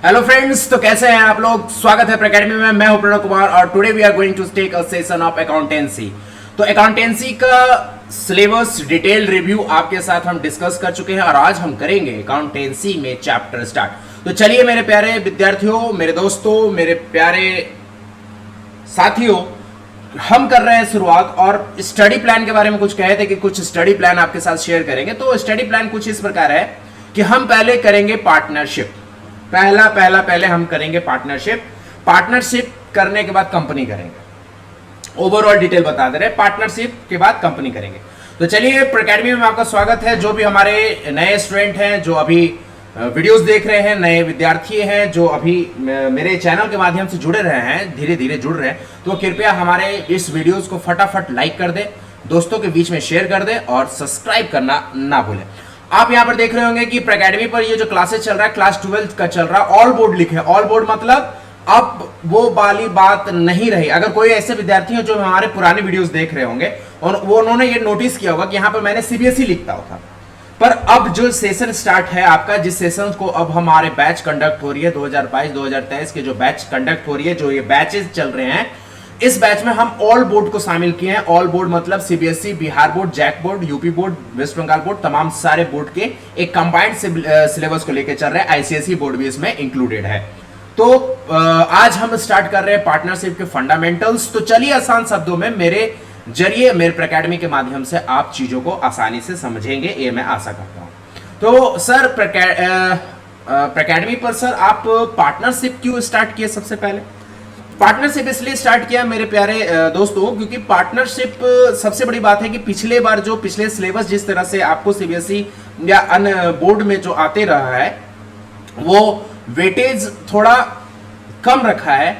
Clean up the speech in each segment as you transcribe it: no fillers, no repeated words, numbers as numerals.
Hello friends, तो कैसे हैं आप लोग। स्वागत है अकेडमी में। मैं हूं प्रणव कुमार और today we are going to take a session of accountancy. तो अकाउंटेंसी का सिलेबस डिटेल रिव्यू आपके साथ हम डिस्कस कर चुके हैं और आज हम करेंगे अकाउंटेंसी में चैप्टर स्टार्ट। तो चलिए मेरे प्यारे विद्यार्थियों, मेरे दोस्तों, मेरे प्यारे साथियों, हम कर रहे हैं शुरुआत। और स्टडी प्लान के बारे में कुछ कहे थे कि कुछ स्टडी प्लान आपके साथ शेयर करेंगे। तो स्टडी प्लान कुछ इस प्रकार है कि हम पहले करेंगे पार्टनरशिप। पहले हम करेंगे पार्टनरशिप करने के बाद कंपनी करेंगे। ओवरऑल डिटेल बता दे रहे हैं, पार्टनरशिप के बाद कंपनी करेंगे। तो चलिए अकेडमी में आपका स्वागत है। जो भी हमारे नए स्टूडेंट हैं, जो अभी वीडियोस देख रहे हैं, नए विद्यार्थी हैं जो अभी मेरे चैनल के माध्यम से जुड़े रहे हैं, धीरे धीरे जुड़ रहे हैं, तो कृपया हमारे इस वीडियोस को फटाफट लाइक कर दें, दोस्तों के बीच में शेयर कर दें और सब्सक्राइब करना ना भूलें। आप यहां पर देख रहे होंगे कि अकेडमी पर ये जो क्लासेस चल रहा है, क्लास 12 का चल रहा है। ऑल बोर्ड लिखे, ऑल बोर्ड मतलब अब वो वाली बात नहीं रही। अगर कोई ऐसे विद्यार्थी हो जो हमारे पुराने वीडियोस देख रहे होंगे और वो उन्होंने ये नोटिस किया होगा कि यहाँ पर मैंने सीबीएसई लिखता होता, पर अब जो सेशन स्टार्ट है आपका, जिस सेशन को अब हमारे बैच कंडक्ट हो रही है 2022-2023 के जो बैच कंडक्ट हो रही है, जो ये बैचेस चल रहे हैं, इस बैच में हम ऑल बोर्ड को शामिल किए हैं। ऑल बोर्ड मतलब CBSE, Bihar board, JAC board, UP board, West Bengal board, तमाम सारे बोर्ड के एक कंबाइंड सिलेबस को लेकर चल रहे हैं। आईसीएसई बोर्ड भी इसमें इंक्लूडेड है। तो आज हम स्टार्ट कर रहे हैं पार्टनरशिप के फंडामेंटल्स। तो चलिए आसान शब्दों में मेरे जरिए, मेरे अकेडमी के माध्यम से आप चीजों को आसानी से समझेंगे, ये मैं आशा करता हूं। तो सर अकेडमी पर सर आप पार्टनरशिप क्यों स्टार्ट किए? सबसे पहले पार्टनरशिप इसलिए स्टार्ट किया मेरे प्यारे दोस्तों, क्योंकि पार्टनरशिप सबसे बड़ी बात है कि पिछले बार जो पिछले सिलेबस जिस तरह से आपको सीबीएसई या अन्य बोर्ड में जो आते रहा है, वो वेटेज थोड़ा कम रखा है।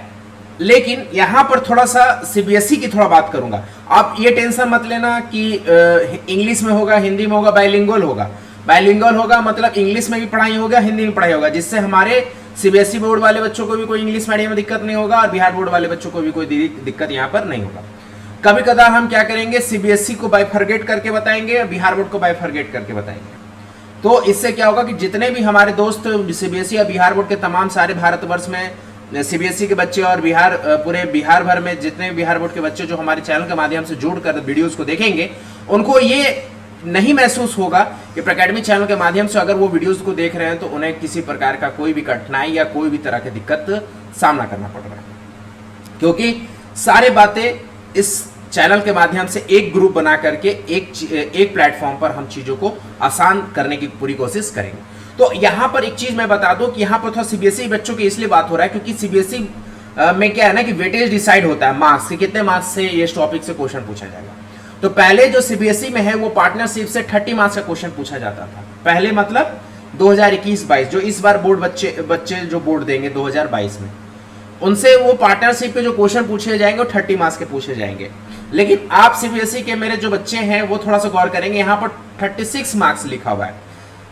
लेकिन यहां पर थोड़ा सा सीबीएसई की थोड़ा बात करूंगा। आप ये टेंशन मत लेना कि इंग्लिश में होगा, हिंदी में होगा, बाइलिंगुअल होगा। बाइलिंगुअल होगा मतलब इंग्लिश में भी पढ़ाई होगा, हिंदी में पढ़ाई होगा, जिससे हमारे सीबीएसई बोर्ड वाले बच्चों को भी कोई इंग्लिश मीडियम में दिक्कत नहीं होगा और बिहार बोर्ड वाले बच्चों को भी कोई दिक्कत यहाँ पर नहीं होगा। कभी कदार हम क्या करेंगे, सीबीएसई को बाइफरगेट करके बताएंगे और बिहार बोर्ड को बाइफरगेट करके बताएंगे। तो इससे क्या होगा कि जितने भी हमारे दोस्त सीबीएसई या बिहार बोर्ड के तमाम सारे भारतवर्ष में सीबीएसई के बच्चे और पूरे बिहार भर में जितने बिहार बोर्ड के बच्चे जो हमारे चैनल के माध्यम से जुड़कर वीडियोस को देखेंगे, उनको ये नहीं महसूस होगा कि अकेडमी चैनल के माध्यम से अगर वो वीडियोस को देख रहे हैं तो उन्हें किसी प्रकार का कोई भी कठिनाई या कोई भी तरह की दिक्कत सामना करना पड़ रहा है, क्योंकि सारे बातें इस चैनल के माध्यम से एक ग्रुप बना करके एक प्लेटफॉर्म पर हम चीजों को आसान करने की पूरी कोशिश करेंगे। तो यहां पर एक चीज मैं बता दूं कि यहां पर थोड़ा सीबीएसई बच्चों की इसलिए बात हो रहा है क्योंकि सीबीएसई में क्या है ना कि वेटेज डिसाइड होता है मार्क्स से, कितने मार्क्स से ये टॉपिक से क्वेश्चन पूछा जाएगा। तो पहले जो सीबीएसई में है वो पार्टनरशिप से 30 मार्क्स का क्वेश्चन पूछा जाता था पहले, मतलब 2021-22 जो इस बार बोर्ड बच्चे जो बोर्ड देंगे 2022 में, उनसे वो पार्टनरशिप के जो क्वेश्चन पूछे जाएंगे वो 30 मार्क्स के पूछे जाएंगे। लेकिन आप सीबीएसई के मेरे जो बच्चे हैं वो थोड़ा सा गौर करेंगे, यहाँ पर 36 मार्क्स लिखा हुआ है।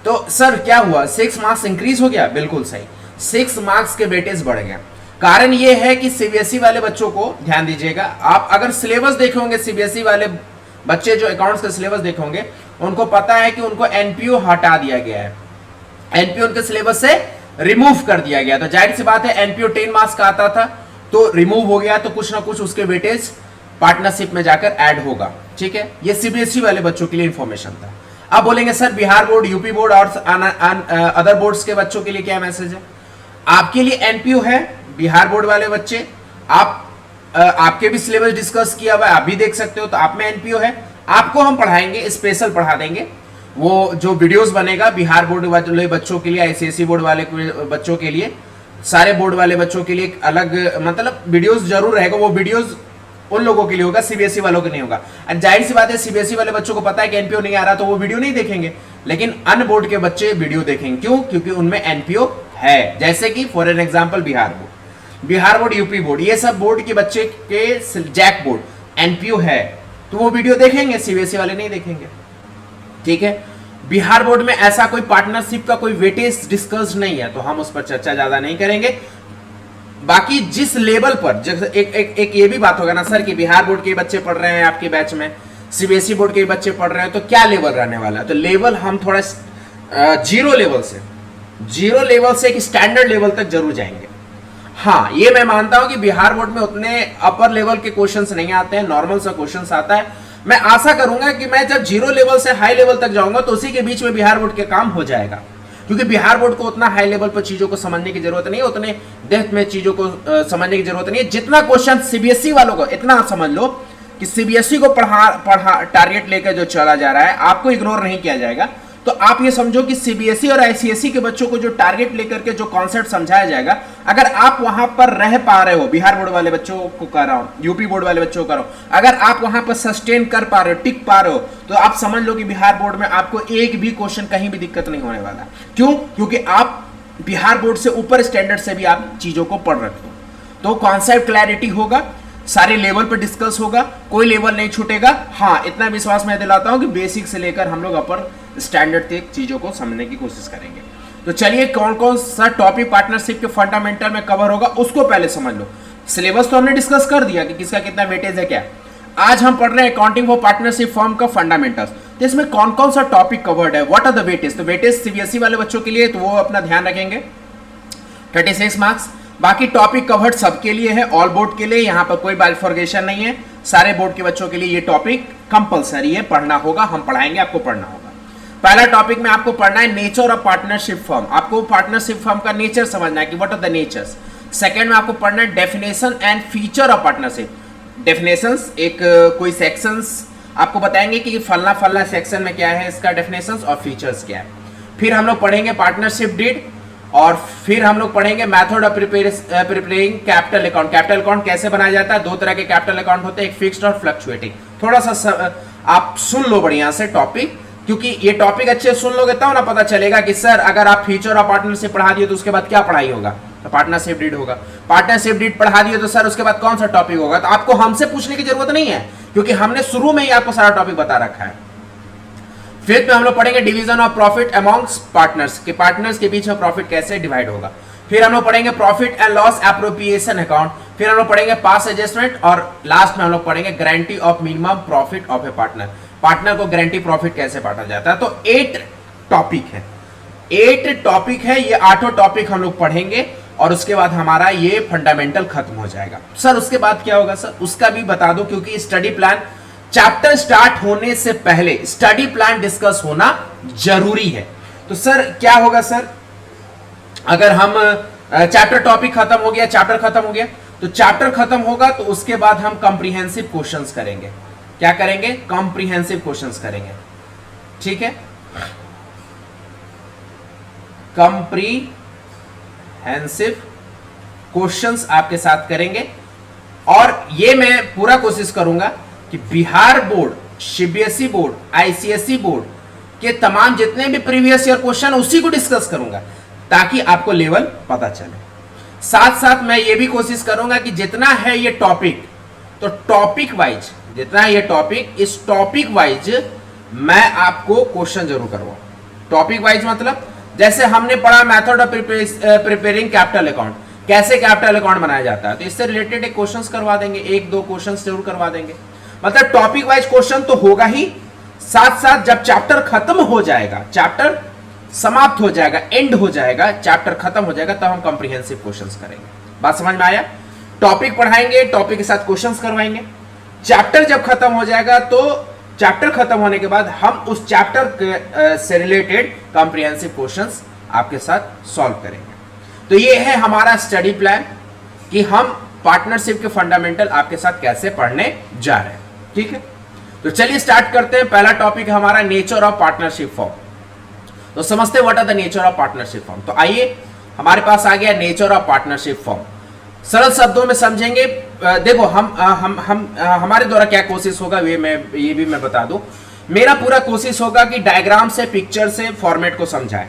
तो सर क्या हुआ, 6 मार्क्स इंक्रीज हो गया? बिल्कुल सही, 6 मार्क्स के वेटेज बढ़ गया। कारण ये है कि सीबीएसई वाले बच्चों को ध्यान दीजिएगा, आप अगर सिलेबस देखे होंगे, सीबीएसई वाले बच्चे जो अकाउंट्स का सिलेबस देखे होंगे, उनको पता है कि उनको एनपीओ हटा दिया गया है, एनपीओ उनके सिलेबस से रिमूव कर दिया गया। तो जाहिर सी बात है एनपीओ 10 मार्क्स का आता था तो रिमूव हो गया, तो कुछ ना कुछ उसके वेटेज पार्टनरशिप में जाकर ऐड होगा। ठीक है, ये सीबीएसई वाले बच्चों के लिए इंफॉर्मेशन था। अब बोलेंगे sir Bihar board, UP board और अदर बोर्ड्स के बच्चों के लिए क्या मैसेज है? आपके लिए एनपीओ है, बिहार बोर्ड वाले बच्चे, आपके भी सिलेबस डिस्कस किया हुआ है, आप भी देख सकते हो, तो आप में एनपीओ है, आपको हम पढ़ाएंगे, स्पेशल पढ़ा देंगे। वो जो वीडियोस बनेगा बिहार बोर्ड वाले बच्चों के लिए, आईसीएसई बोर्ड वाले बच्चों के लिए, सारे बोर्ड वाले बच्चों के लिए अलग मतलब वीडियोस जरूर रहेगा। वो वीडियोस उन लोगों के लिए होगा, सीबीएसई वालों के नहीं होगा। जाहिर सी बात है सीबीएसई वाले बच्चों को पता है कि एनपीओ नहीं आ रहा तो वो वीडियो नहीं देखेंगे, लेकिन अन्य बोर्ड के बच्चे वीडियो देखेंगे। क्यों? क्योंकि उनमें एनपीओ है। जैसे कि for an example Bihar board, UP board, ये सब बोर्ड के बच्चे के जैक बोर्ड एनपीओ है तो वो वीडियो देखेंगे, सीबीएसई वाले नहीं देखेंगे। ठीक है, बिहार बोर्ड में ऐसा कोई पार्टनरशिप का कोई वेटेज डिस्कस नहीं है, तो हम उस पर चर्चा ज्यादा नहीं करेंगे। बाकी जिस लेवल पर एक ये भी बात होगा ना सर कि बिहार बोर्ड के बच्चे पढ़ रहे हैं आपके बैच में, सीबीएसई बोर्ड के बच्चे पढ़ रहे हैं, तो क्या लेवल रहने वाला है? तो लेवल हम थोड़ा जीरो लेवल से जीरो लेवल से एक स्टैंडर्ड लेवल तक जरूर जाएंगे। हाँ, ये मैं मानता हूं कि बिहार बोर्ड में उतने अपर लेवल के क्वेश्चंस नहीं आते हैं, नॉर्मल सा क्वेश्चंस आता है। मैं आशा करूंगा कि मैं जब जीरो लेवल से हाई लेवल तक जाऊंगा तो उसी के बीच में बिहार बोर्ड के काम हो जाएगा, क्योंकि बिहार बोर्ड को उतना हाई लेवल पर चीजों को समझने की जरूरत नहीं है, उतने डेप्थ में चीजों को समझने की जरूरत नहीं है। जितना क्वेश्चन सीबीएसई वालों को, इतना समझ लो कि सीबीएसई को पढ़ा टारगेट लेकर जो चला जा रहा है, आपको इग्नोर नहीं किया जाएगा। तो आप ये समझो कि सीबीएसई और आईसीएसई के बच्चों को जो टारगेट लेकर के जो कॉन्सेप्ट समझाया जाएगा, अगर आप वहां पर रह पा रहे हो, बिहार बोर्ड वाले बच्चों को कर रहा हूं, यूपी बोर्ड वाले बच्चों को कर रहा हूं, अगर आप वहां पर सस्टेन कर पा रहे हो, टिक पा रहे हो, तो आप समझ लो कि बिहार बोर्ड में आपको एक भी क्वेश्चन कहीं भी दिक्कत नहीं होने वाला। क्यों? क्योंकि आप बिहार बोर्ड से ऊपर स्टैंडर्ड से भी आप चीजों को पढ़ रखे हो, तो कॉन्सेप्ट क्लैरिटी होगा, सारे लेवल पर डिस्कस होगा, कोई लेवल नहीं छूटेगा। हाँ, इतना विश्वास मैं दिलाता हूं कि बेसिक से लेकर हम लोग अपर स्टैंडर्ड तक चीजों को समझने की कोशिश करेंगे। तो चलिए, कौन कौन सा टॉपिक पार्टनरशिप के फंडामेंटल में कवर होगा उसको पहले समझ लो। सिलेबस तो हमने डिस्कस कर दिया कि किसका कितना वेटेज है क्या। आज हम पढ़ रहे हैं अकाउंटिंग फॉर पार्टनरशिप फर्म का फंडामेंटल्स। तो इसमें कौन कौन सा टॉपिक कवर्ड है, व्हाट आर द वेटेज। तो वेटेज सीबीएसई वाले बच्चों के लिए तो वो अपना ध्यान रखेंगे, 36 मार्क्स। बाकी टॉपिक कवर्ड सबके लिए है, ऑल बोर्ड के लिए, यहाँ पर कोई बाइफर्गेशन नहीं है, सारे बोर्ड के बच्चों के लिए ये टॉपिक कंपलसरी है, पढ़ना होगा, हम पढ़ाएंगे, आपको पढ़ना होगा। पहला टॉपिक में आपको पढ़ना है नेचर ऑफ पार्टनरशिप फर्म। आपको पार्टनरशिप फर्म का नेचर समझना है कि what are the natures. Second में आपको पढ़ना है definition and feature of partnership. Definitions, एक कोई सेक्शंस आपको बताएंगे कि फलना फलना सेक्शन में क्या है, इसका डेफिनेशंस और फीचर्स क्या है। फिर हम लोग पढ़ेंगे पार्टनरशिप डीड, और फिर हम लोग पढ़ेंगे method of preparing capital account. Capital account कैसे बनाया जाता है, दो तरह के कैपिटल अकाउंट होते हैं, एक फिक्स्ड और फ्लक्चुएटिंग। थोड़ा सा आप सुन लो बढ़िया से टॉपिक, क्योंकि ये टॉपिक अच्छे सुन लोगे तब ना पता चलेगा कि सर अगर आप फ्यूचर ऑफ पार्टनरशिप पढ़ा दिए तो उसके बाद क्या पढ़ाई होगा। तो पार्टनरशिप डीड होगा। पार्टनरशिप डीड पढ़ा दिए तो सर उसके बाद कौन सा टॉपिक होगा। तो आपको हमसे पूछने की जरूरत नहीं है, क्योंकि हमने शुरू में ही आपको सारा टॉपिक बता रखा है। फिफ्थ में हम लोग पढ़ेंगे division of profit amongst partners, के पार्टनर्स के बीच में प्रॉफिट कैसे डिवाइड होगा। फिर हम लोग पढ़ेंगे profit and loss appropriation account. फिर हम लोग पढ़ेंगे पास एडजस्टमेंट, और लास्ट में हम लोग पढ़ेंगे guarantee of minimum profit of A partner. Partner को गारंटी प्रॉफिट कैसे बांटा जाता है। तो 8 टॉपिक है, 8 टॉपिक है, ये 8 टॉपिक हम लोग पढ़ेंगे और उसके बाद हमारा ये फंडामेंटल खत्म हो जाएगा। सर उसके बाद क्या होगा सर, उसका भी बता दो, क्योंकि स्टडी प्लान चैप्टर स्टार्ट होने से पहले स्टडी प्लान डिस्कस होना जरूरी है। तो सर क्या होगा सर, अगर हम चैप्टर टॉपिक खत्म हो गया, चैप्टर खत्म हो गया, तो चैप्टर खत्म होगा तो उसके बाद हम कॉम्प्रिहेंसिव क्वेश्चंस करेंगे। क्या करेंगे? कॉम्प्रिहेंसिव क्वेश्चंस करेंगे, ठीक है। कॉम्प्रिहेंसिव क्वेश्चंस आपके साथ करेंगे, और ये मैं पूरा कोशिश करूंगा कि Bihar board, CBSE board, ICSE board के तमाम जितने भी प्रीवियस ईयर क्वेश्चन उसी को डिस्कस करूंगा, ताकि आपको लेवल पता चले। साथ साथ मैं ये भी कोशिश करूंगा कि जितना है ये टॉपिक, तो टॉपिक वाइज जितना है ये टॉपिक, इस टॉपिक वाइज मैं आपको क्वेश्चन जरूर करवाऊं। टॉपिक वाइज मतलब जैसे हमने पढ़ा method of preparing capital account, कैसे कैपिटल अकाउंट बनाया जाता है, तो इससे रिलेटेड एक क्वेश्चंस करवा देंगे, 1-2 क्वेश्चंस जरूर करवा देंगे। मतलब टॉपिक वाइज क्वेश्चन तो होगा ही, साथ साथ जब चैप्टर खत्म हो जाएगा, चैप्टर समाप्त हो जाएगा, एंड हो जाएगा, चैप्टर खत्म हो जाएगा, तब हम कॉम्प्रिहेंसिव क्वेश्चंस करेंगे। बात समझ में आया? टॉपिक पढ़ाएंगे, टॉपिक के साथ क्वेश्चंस करवाएंगे। चैप्टर जब खत्म हो जाएगा तो चैप्टर खत्म होने के बाद हम उस चैप्टर से रिलेटेड कॉम्प्रिहेंसिव क्वेश्चंस आपके साथ सॉल्व करेंगे। तो ये है हमारा स्टडी प्लान कि हम पार्टनरशिप के फंडामेंटल आपके साथ कैसे पढ़ने जा रहे हैं, ठीक है। तो चलिए स्टार्ट करते हैं। पहला टॉपिक है हमारा नेचर ऑफ पार्टनरशिप फॉर्म। तो समझते हैं what are the nature of partnership form. तो आइए, हमारे पास आ गया नेचर ऑफ पार्टनरशिप फॉर्म। सरल शब्दों में समझेंगे। देखो हम हमारे द्वारा क्या कोशिश होगा ये भी मैं बता दूं। मेरा पूरा कोशिश होगा कि डायग्राम से, पिक्चर से फॉर्मेट को समझाएं।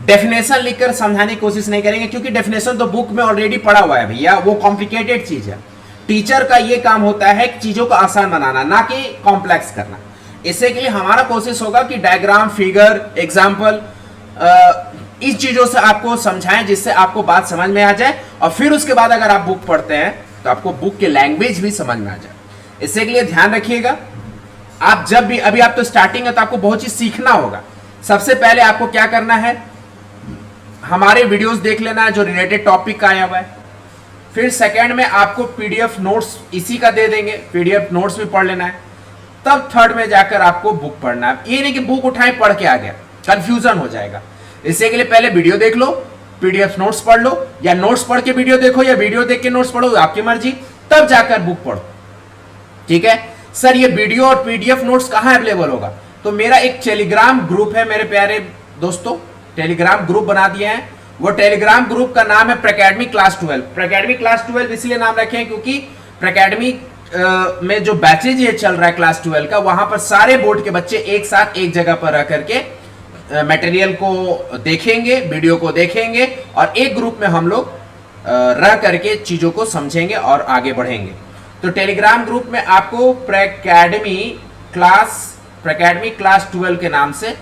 डेफिनेशन लिखकर समझाने की कोशिश नहीं करेंगे, क्योंकि डेफिनेशन तो बुक में ऑलरेडी पढ़ा हुआ है भैया, वो कॉम्प्लिकेटेड चीज है। टीचर का ये काम होता है कि चीजों को आसान बनाना, ना कि कॉम्प्लेक्स करना। इससे के लिए हमारा कोशिश होगा कि डायग्राम, फिगर, एग्जाम्पल, इस चीजों से आपको समझाएं, जिससे आपको बात समझ में आ जाए, और फिर उसके बाद अगर आप बुक पढ़ते हैं तो आपको बुक की लैंग्वेज भी समझ में आ जाए। इससे के लिए ध्यान रखिएगा, आप जब भी, अभी आप तो स्टार्टिंग है तो आपको बहुत चीज सीखना होगा। सबसे पहले आपको क्या करना है, हमारे वीडियोस देख लेना है जो रिलेटेड टॉपिक का आया हुआ है। फिर सेकंड में आपको पीडीएफ नोट्स इसी का दे देंगे, पीडीएफ नोट्स भी पढ़ लेना है। तब थर्ड में जाकर आपको बुक पढ़ना है। ये नहीं कि बुक उठाए पढ़ के आ गया, कंफ्यूजन हो जाएगा। इससे के लिए पहले वीडियो देख लो, पीडीएफ नोट्स पढ़ लो, या नोट्स पढ़ के वीडियो देखो, या वीडियो देख के नोट्स पढ़ो, आपकी मर्जी, तब जाकर बुक पढ़ो। ठीक है सर, ये वीडियो और पीडीएफ नोट्स कहां अवेलेबल होगा? तो मेरा एक टेलीग्राम ग्रुप है मेरे प्यारे दोस्तों, टेलीग्राम ग्रुप बना दिए हैं। वो टेलीग्राम ग्रुप का नाम है प्रैकेडमी क्लास 12। प्रैकेडमी क्लास 12 इसलिए नाम रखे हैं क्योंकि प्रैकेडमी में जो बैचेज ये चल रहा है क्लास 12 का, वहां पर सारे बोर्ड के बच्चे एक साथ एक जगह पर रह करके मटेरियल को देखेंगे, वीडियो को देखेंगे, और एक ग्रुप में हम लोग रह करके चीजों को समझेंगे और आगे बढ़ेंगे। तो टेलीग्राम ग्रुप में आपको प्रैकेडमी क्लास 12 के नाम से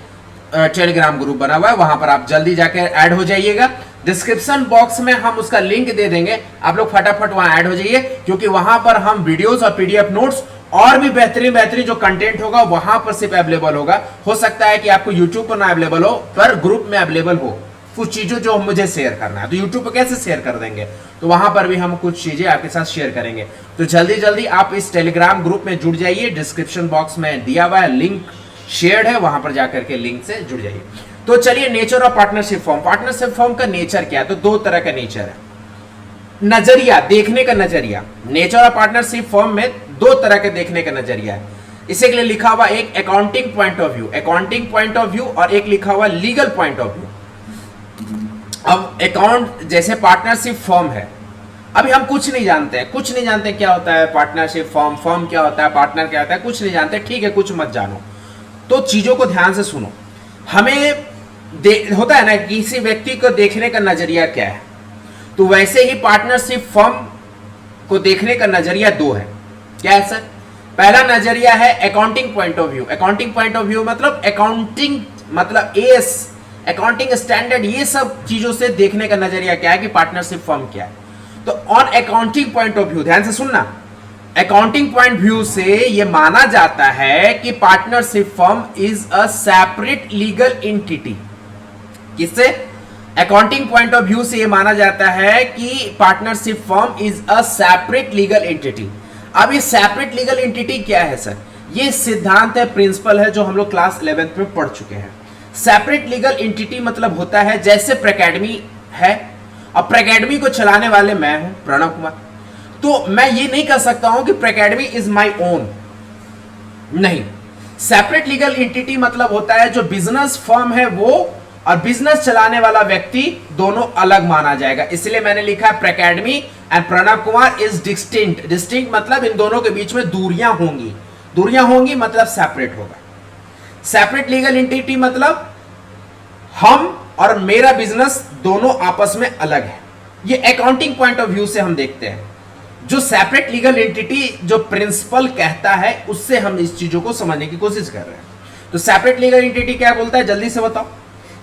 टेलीग्राम ग्रुप बना हुआ है, वहां पर आप जल्दी जाकर ऐड हो जाइएगा। डिस्क्रिप्शन बॉक्स में हम उसका लिंक दे देंगे, आप लोग फटाफट वहां ऐड हो जाइए, क्योंकि वहां पर हम वीडियोस और पीडीएफ नोट्स और भी बेहतरीन जो कंटेंट होगा वहां पर सिर्फ अवेलेबल होगा। हो सकता है कि आपको यूट्यूब पर ना अवेलेबल हो, पर ग्रुप में अवेलेबल हो कुछ चीजों जो मुझे शेयर करना है। तो यूट्यूब पर कैसे शेयर कर देंगे, तो वहां पर भी हम कुछ चीजें आपके साथ शेयर करेंगे। तो जल्दी जल्दी आप इस टेलीग्राम ग्रुप में जुड़ जाइए, डिस्क्रिप्शन बॉक्स में दिया हुआ है लिंक शेयर्ड है, वहां पर जाकर के लिंक से जुड़ जाइए। तो चलिए, nature of partnership form. Partnership form का नेचर क्या है? तो दो तरह का नेचर है, नजरिया, देखने का नजरिया। नेचर ऑफ पार्टनरशिप फॉर्म में दो तरह के देखने का नजरिया है। इसी के लिए लिखा हुआ एक accounting point of view, accounting point of view, और एक लिखा हुआ लीगल पॉइंट ऑफ व्यू। अब अकाउंट जैसे पार्टनरशिप फॉर्म है, अभी हम कुछ नहीं जानते हैं, कुछ नहीं जानते क्या होता है पार्टनरशिप फॉर्म, फॉर्म क्या होता है, पार्टनर क्या होता है, कुछ नहीं जानते। ठीक है, कुछ मत जानो, तो चीजों को ध्यान से सुनो। हमें होता है ना, किसी व्यक्ति को देखने का नजरिया क्या है, तो वैसे ही पार्टनरशिप फर्म को देखने का नजरिया दो है। क्या है सर? पहला नजरिया है accounting point of view. Accounting point of view मतलब अकाउंटिंग, मतलब एएस, अकाउंटिंग स्टैंडर्ड, ये सब चीजों से देखने का नजरिया क्या है कि पार्टनरशिप फर्म क्या है। तो on accounting point of view, ध्यान से सुनना, अकाउंटिंग पॉइंट व्यू से यह माना जाता है कि partnership firm is a separate legal entity. किससे? अकाउंटिंग पॉइंट ऑफ व्यू से यह माना जाता है कि partnership firm is a separate legal entity. अब ये सेपरेट लीगल एंटिटी क्या है सर? ये सिद्धांत है, प्रिंसिपल है, जो हम लोग क्लास 11th में पढ़ चुके हैं। सेपरेट लीगल एंटिटी मतलब होता है जैसे प्रैकेडमी है, अब प्रैकेडमी को चलाने वाले मैं हूं, प्रणव कुमार, तो मैं ये नहीं कह सकता हूं कि प्रैकेडमी इज माय ओन, नहीं। सेपरेट लीगल एंटिटी मतलब होता है जो बिजनेस फर्म है वो और बिजनेस चलाने वाला व्यक्ति दोनों अलग माना जाएगा। इसलिए मैंने लिखा है प्रैकेडमी and Pranav Kumar is distinct. Distinct मतलब इन दोनों के बीच में दूरियां होंगी, दूरियां होंगी मतलब सेपरेट होगा। सेपरेट लीगल एंटिटी मतलब हम और मेरा बिजनेस दोनों आपस में अलग है। ये अकाउंटिंग पॉइंट ऑफ व्यू से हम देखते हैं। जो सेपरेट लीगल एंटिटी जो प्रिंसिपल कहता है, उससे हम इस चीजों को समझने की कोशिश कर रहे हैं। तो सेपरेट लीगल एंटिटी क्या बोलता है, जल्दी से बताओ।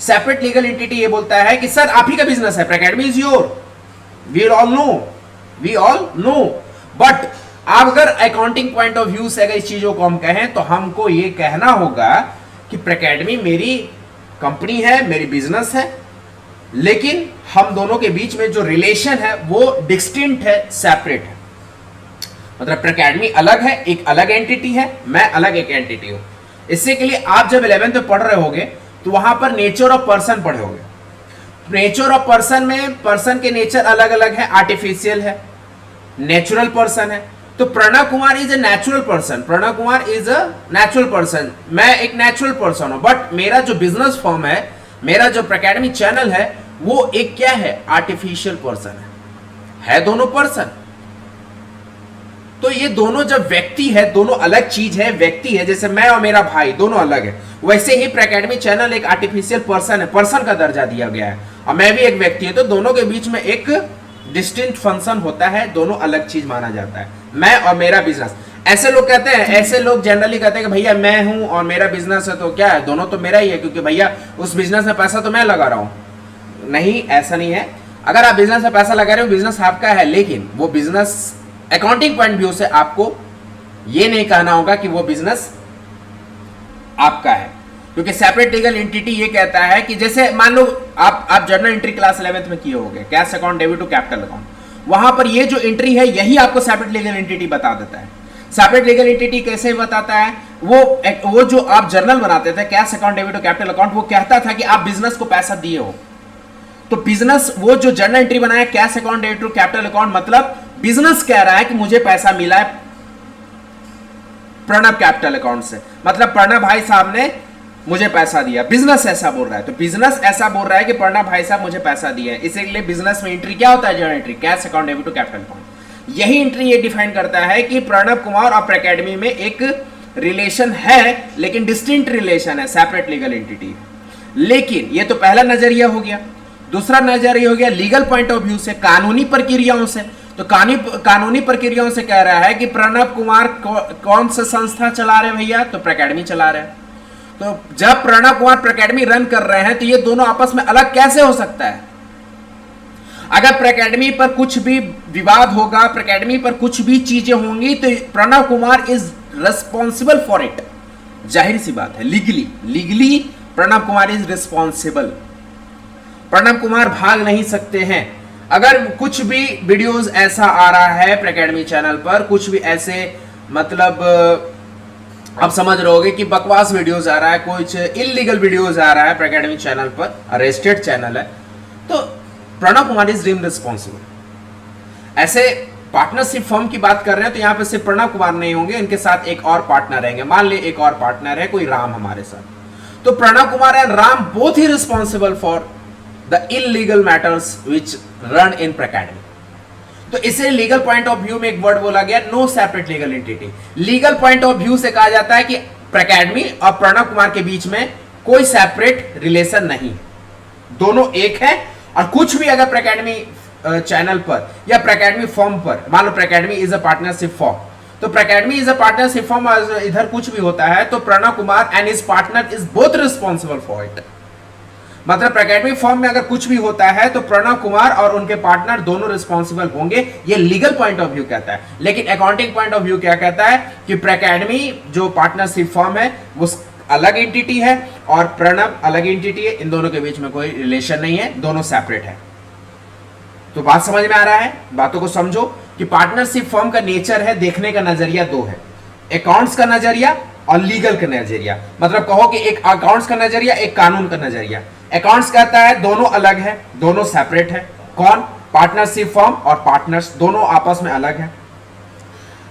सेपरेट लीगल एंटिटी ये बोलता है कि सर आप ही का बिजनेस है, प्रैकेडमी is your, we all know, but आप अगर अकाउंटिंग पॉइंट ऑफ व्यू से अगर इस चीजों को हम कहें तो हमको ये कहना होगा कि प्रैकेडमी मेरी कंपनी है, मेरी बिजनेस है, लेकिन हम दोनों के बीच में जो रिलेशन है वो डिस्टिंक्ट है, सेपरेट है। मतलब प्रैकेडमी अलग है, एक अलग एंटिटी है, मैं अलग एक एंटिटी हूं। इससे के लिए आप जब 11th में पढ़ रहे होगे तो वहां पर नेचर ऑफ पर्सन पढ़े होगे। नेचर ऑफ पर्सन में पर्सन के नेचर अलग अलग है, आर्टिफिशियल है, नेचुरल पर्सन है। तो Pranav Kumar is a natural person, Pranav Kumar is a natural person, मैं एक नेचुरल पर्सन हूं। बट मेरा जो बिजनेस फॉर्म है, मेरा जो प्रैकेडमी चैनल है, वो एक क्या है, आर्टिफिशियल पर्सन है दोनों पर्सन। तो ये दोनों जब व्यक्ति है, दोनों अलग चीज है, व्यक्ति है, जैसे मैं और मेरा भाई दोनों अलग है, वैसे ही प्रैकेडमी चैनल एक आर्टिफिशियल पर्सन है, पर्सन का दर्जा दिया गया है, और मैं भी एक व्यक्ति है। तो दोनों के बीच में एक डिस्टिंक्ट फंक्शन होता है, दोनों अलग चीज माना जाता है, मैं और मेरा बिजनेस। ऐसे लोग कहते हैं, ऐसे लोग जनरली कहते हैं कि भैया मैं हूं और मेरा बिजनेस है, तो क्या है, दोनों तो मेरा ही है, क्योंकि भैया उस बिजनेस में पैसा तो मैं लगा रहा हूं। नहीं, ऐसा नहीं है। अगर आप बिजनेस में पैसा लगा रहे हो, बिजनेस आपका है, लेकिन वो बिजनेस अकाउंटिंग पॉइंट व्यू से आपको ये नहीं कहना होगा कि वो बिजनेस आपका है। क्योंकि सेपरेट लीगल एंटिटी ये कहता है कि जैसे मान लो आप जर्नल एंट्री क्लास 11th में किए होंगे, cash account debit to capital account, वहां पर ये जो एंट्री है यही आपको सेपरेट लीगल एंटिटी बता देता है। सेपरेट लीगल एंटिटी कैसे बताता है? वो जो आप जर्नल बनाते थे cash account debit to capital account, वो कहता था कि आप बिजनेस को पैसा दिए हो, तो बिजनेस वो जो जर्नल एंट्री बनाया cash account debit to capital account, मतलब बिजनेस कह रहा है कि मुझे पैसा मिला है प्रणब कैपिटल अकाउंट से, मतलब प्रणब भाई साहब ने मुझे पैसा दिया, बिजनेस ऐसा बोल रहा है। तो बिजनेस ऐसा बोल रहा है कि प्रणब भाई साहब मुझे पैसा दिया है, इसीलिए बिजनेस में एंट्री क्या होता है? Journal entry cash account debit to capital account. यही एंट्री ये डिफाइन करता है कि प्रणब कुमार और अकेडमी में एक रिलेशन है, लेकिन डिस्टिंक्ट रिलेशन है, सेपरेट लीगल एंटिटी है। लेकिन ये तो पहला नजरिया हो गया। दूसरा नजरिया हो गया लीगल पॉइंट ऑफ व्यू से, कानूनी प्रक्रियाओं से। तो कानूनी प्रक्रियाओं से कह रहा है कि प्रणब कुमार कौन सा संस्था चला रहे भैया? तो अकेडमी चला रहे हैं। तो जब प्रणब कुमार अकेडमी रन कर रहे हैं तो ये दोनों आपस में अलग कैसे हो सकता है? अगर अकेडमी पर कुछ भी विवाद होगा, अकेडमी पर कुछ भी चीजें होंगी, तो Pranab Kumar is responsible for it. जाहिर सी बात है, legally Pranab Kumar is responsible. Pranab Kumar भाग नहीं सकते हैं। अगर कुछ भी वीडियोस ऐसा आ रहा है अकेडमी चैनल पर, कुछ भी ऐसे मतलब आप समझ रहे होगे कि बकवास वीडियोस आ रहा है, कुछ इलीगल वीडियोस आ रहा है अकेडमी चैनल पर, अरेस्टेड चैनल है, तो Pranab Kumar is deemed responsible. ऐसे पार्टनरशिप फर्म की बात कर रहे हैं तो यहाँ पे सिर्फ प्रणब कुमार नहीं होंगे, इनके साथ एक और पार्टनर रहेंगे। मान ले एक और पार्टनर है कोई राम हमारे साथ, तो Pranab Kumar and Ram both he responsible for the illegal matters which run in academy. तो इसे लीगल पॉइंट ऑफ व्यू में एक वर्ड बोला गया, no separate legal entity. Legal point of view से कहा जाता है कि अकेडमी और प्रणब कुमार के बीच में कोई सेपरेट रिलेशन नहीं, दोनों एक है। और कुछ भी अगर अकेडमी चैनल पर या अकेडमी फॉर्म पर, मान लो academy is a partnership form, तो academy is a partnership firm, इधर कुछ भी होता है तो Pranab Kumar and his partner is both responsible for it. मतलब अकेडमी फॉर्म में अगर कुछ भी होता है तो प्रणब कुमार और उनके पार्टनर दोनों रिस्पॉन्सिबल होंगे, ये लीगल पॉइंट ऑफ व्यू कहता है। लेकिन अकाउंटिंग पॉइंट ऑफ व्यू क्या कहता है कि अकेडमी जो पार्टनरशिप फॉर्म है वो अलग एंटिटी है और प्रणब अलग एंटिटी है, इन दोनों के बीच में कोई रिलेशन नहीं है, दोनों सेपरेट है। तो बात समझ में आ रहा है? बातों को समझो कि पार्टनरशिप फॉर्म का नेचर है, देखने का नजरिया दो है, अकाउंट्स का नजरिया और लीगल का नजरिया। मतलब कहो कि एक अकाउंट्स का नजरिया, एक कानून का नजरिया। अकाउंट्स कहता है दोनों अलग है, दोनों सेपरेट है। कौन? पार्टनरशिप फॉर्म और पार्टनर्स दोनों आपस में अलग है।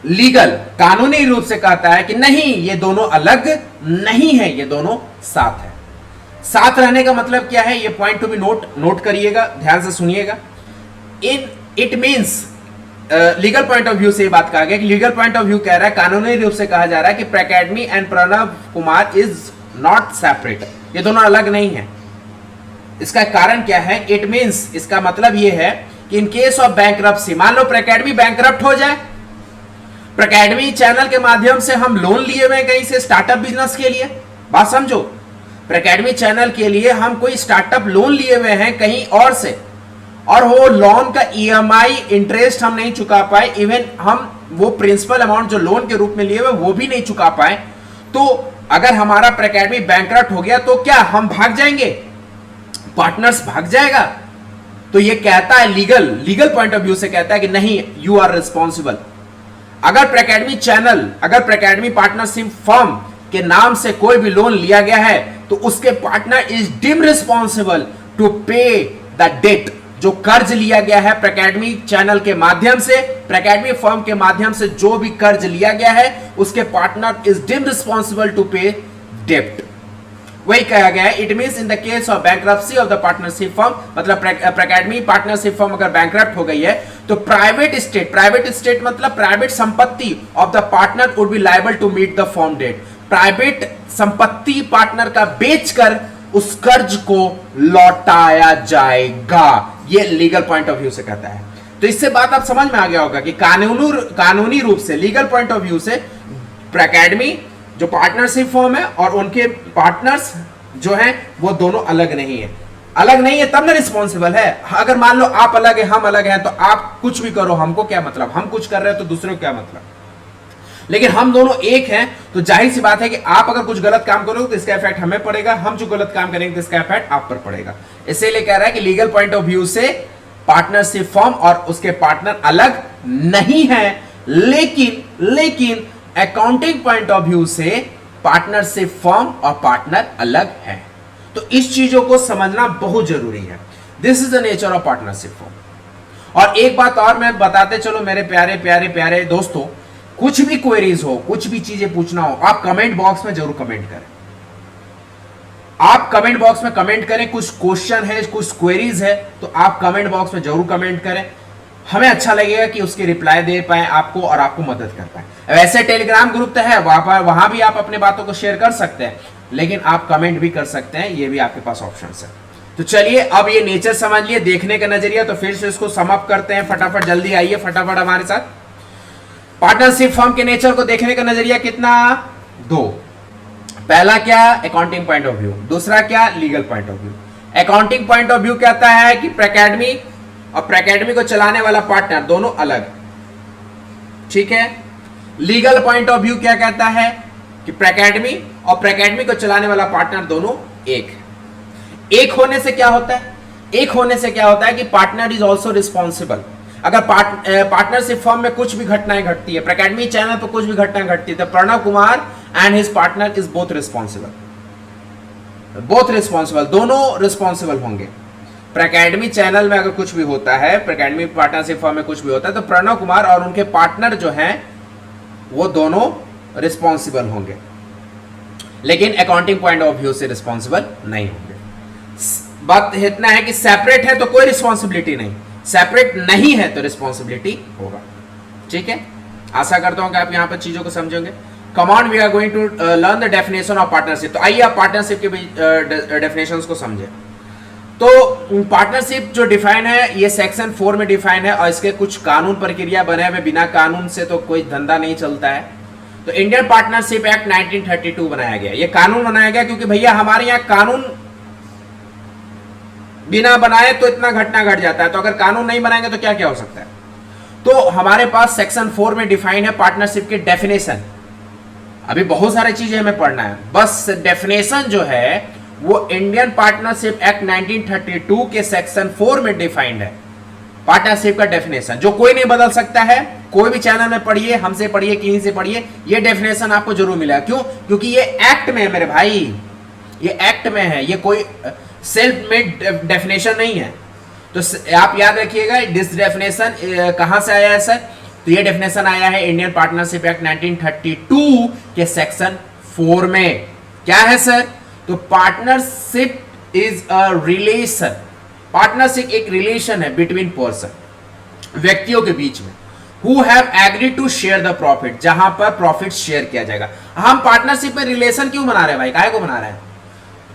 लीगल कानूनी रूप से कहता है कि नहीं, ये दोनों अलग नहीं है, ये दोनों साथ है। साथ रहने का मतलब क्या है? ये पॉइंट टू बी नोट करिएगा, ध्यान से सुनिएगा। It means legal point of view से ये बात कहा गया कि लीगल पॉइंट ऑफ व्यू कह रहा है, कानूनी रूप से कहा जा रहा है कि academy and Pranab Kumar is not separate, ये दोनों अलग नहीं है। इसका कारण क्या है? इट मींस इसका मतलब ये है कि इन केस ऑफ बैंकरप्सी, मान लो अकेडमी बैंकरप्ट हो जाए, अकेडमी चैनल के माध्यम से हम लोन लिए हुए कहीं से स्टार्टअप बिजनेस के लिए, बात समझो, अकेडमी चैनल के लिए हम कोई स्टार्टअप लोन लिए हुए हैं कहीं और से, और वो लोन का ईएमआई इंटरेस्ट हम नहीं चुका पाए, इवन हम वो प्रिंसिपल अमाउंट जो लोन के रूप में लिए हुए वो भी नहीं चुका पाए, तो अगर हमारा अकेडमी बैंकरप्ट हो गया तो क्या हम भाग जाएंगे? पार्टनर्स भाग जाएगा? तो ये कहता है लीगल पॉइंट ऑफ व्यू से कहता है कि नहीं, यू आर रिस्पॉन्सिबल। अगर अकेडमी चैनल, अगर अकेडमी पार्टनरशिप फर्म के नाम से कोई भी लोन लिया गया है तो उसके partner is deemed responsible to pay the debt, जो कर्ज लिया गया है अकेडमी चैनल के माध्यम से, अकेडमी फर्म के माध्यम से जो भी कर्ज लिया गया है उसके partner is deemed responsible to pay डेप्ट। वही कहा गया है, it means in the case of bankruptcy of the partnership firm, मतलब अकेडमी पार्टनरशिप फर्म अगर बैंकरप्ट हो गई है तो प्राइवेट स्टेट मतलब प्राइवेट संपत्ति of the partner would be liable to meet the firm debt. Private संपत्ति पार्टनर का बेचकर उस कर्ज को लौटाया जाएगा, ये लीगल पॉइंट ऑफ व्यू से कहता है। तो इससे बात आप समझ में आ गया होगा कि कानूनी रूप से, लीगल पॉइंट ऑफ व्यू से अकेडमी जो पार्टनरशिप फर्म है और उनके पार्टनर्स जो हैं वो दोनों अलग नहीं है। अलग नहीं है तब ना रिस्पॉन्सिबल है। अगर मान लो आप अलग है, हम अलग हैं, तो आप कुछ भी करो, हमको क्या मतलब, हम कुछ कर रहे हैं तो दूसरे को क्या मतलब, लेकिन हम दोनों एक हैं तो जाहिर सी बात है कि आप अगर कुछ गलत काम करोगे तो इसका इफेक्ट हमें पड़ेगा, हम जो गलत काम करेंगे तो इसका इफेक्ट आप पर पड़ेगा। इसीलिए कह रहा है कि लीगल पॉइंट ऑफ व्यू से पार्टनरशिप फर्म और उसके पार्टनर अलग नहीं है, लेकिन अकाउंटिंग पॉइंट ऑफ व्यू से पार्टनरशिप फर्म और पार्टनर अलग है। तो इस चीजों को समझना बहुत जरूरी है। This is the nature of partnership firm. और एक बात और मैं बताते चलो मेरे प्यारे प्यारे प्यारे दोस्तों, कुछ भी क्वेरीज हो, कुछ भी चीजें पूछना हो, आप कमेंट बॉक्स में जरूर कमेंट करें। आप कमेंट बॉक्स में कमेंट करें, कुछ क्वेश्चन है, कुछ क्वेरीज है तो आप कमेंट बॉक्स में जरूर कमेंट करें। हमें अच्छा लगेगा कि उसकी रिप्लाई दे पाए आपको और आपको मदद कर पाए। वैसे टेलीग्राम ग्रुप तो है, वहां भी आप अपने बातों को शेयर कर सकते हैं, लेकिन आप कमेंट भी कर सकते हैं, ये भी आपके पास ऑप्शन है। तो चलिए अब ये नेचर समझ लिए, देखने का नजरिया, तो फिर से इसको सम अप करते हैं फटाफट। जल्दी आइए फटाफट हमारे साथ। पार्टनरशिप फर्म के नेचर को देखने का नजरिया कितना? दो। पहला क्या? Accounting point of view. दूसरा क्या? Legal point of view. Accounting point of view कहता है कि प्रेकेडमी और प्रेकेडमी को चलाने वाला पार्टनर दोनों अलग, ठीक है। लीगल पॉइंट ऑफ व्यू क्या कहता है कि प्रेकेडमी और प्रेकेडमी को चलाने वाला पार्टनर दोनों एक होने से क्या होता है? एक होने से क्या होता है कि पार्टनर इज ऑल्सो रिस्पॉन्सिबल। अगर पार्टनरशिप फर्म में कुछ भी घटनाएं घटती है, प्रेकेडमी चैनल पर कुछ भी घटनाएं घटती है, तो Pranav Kumar and his partner is both responsible, दोनों रिस्पॉन्सिबल होंगे। प्रेकेडमी चैनल में अगर कुछ भी होता है, प्रेकेडमी पार्टनरशिप फर्म में कुछ भी होता है, तो प्रणव कुमार और उनके पार्टनर जो हैं वो दोनों रिस्पॉन्सिबल होंगे, लेकिन अकाउंटिंग पॉइंट ऑफ व्यू से रिस्पॉन्सिबल नहीं होंगे। बात इतना है कि सेपरेट है तो कोई रिस्पॉन्सिबिलिटी नहीं, सेपरेट नहीं है तो रिस्पॉन्सिबिलिटी होगा, ठीक है। आशा करता हूं कि आप यहां पर चीजों को समझोगे। Come on, we are going to learn the definition of partnership. तो आइए आप पार्टनरशिप के डेफिनेशंस को समझे। तो पार्टनरशिप जो डिफाइन है ये सेक्शन 4 में डिफाइन है, और इसके कुछ कानून प्रक्रिया बने हुए, बिना कानून से तो कोई धंधा नहीं चलता है। तो इंडियन पार्टनरशिप एक्ट 1932 बनाया गया। ये कानून बनाया गया क्योंकि भैया हमारे यहाँ कानून बिना बनाए तो इतना घटना घट जाता है, तो अगर कानून नहीं बनाएंगे तो क्या क्या हो सकता है। तो हमारे पास सेक्शन 4 में डिफाइन है पार्टनरशिप के डेफिनेशन। अभी बहुत सारी चीजें हमें पढ़ना है, बस डेफिनेशन जो है वो इंडियन पार्टनरशिप एक्ट 1932 के सेक्शन 4 में डिफाइंड है। पार्टनरशिप का डेफिनेशन जो कोई नहीं बदल सकता है, कोई भी चैनल में पढ़िए, हमसे पढ़िए, कहीं से पढ़िए, ये डेफिनेशन आपको जरूर मिलेगा। क्यों? क्योंकि ये एक्ट में है मेरे भाई, ये एक्ट में है, ये कोई सेल्फ मेड डेफिनेशन नहीं है। तो आप याद रखिएगा दिस डेफिनेशन कहां से आया है सर? तो ये डेफिनेशन आया है इंडियन पार्टनरशिप एक्ट 1932 के सेक्शन 4 में। क्या है सर? तो partnership is a relation, partnership एक रिलेशन है बिटवीन पर्सन, व्यक्तियों के बीच में, who have agreed to share the profit, जहां पर प्रॉफिट शेयर किया जाएगा। हम पार्टनरशिप में रिलेशन क्यों बना रहे हैं भाई? काहे को बना रहे हैं?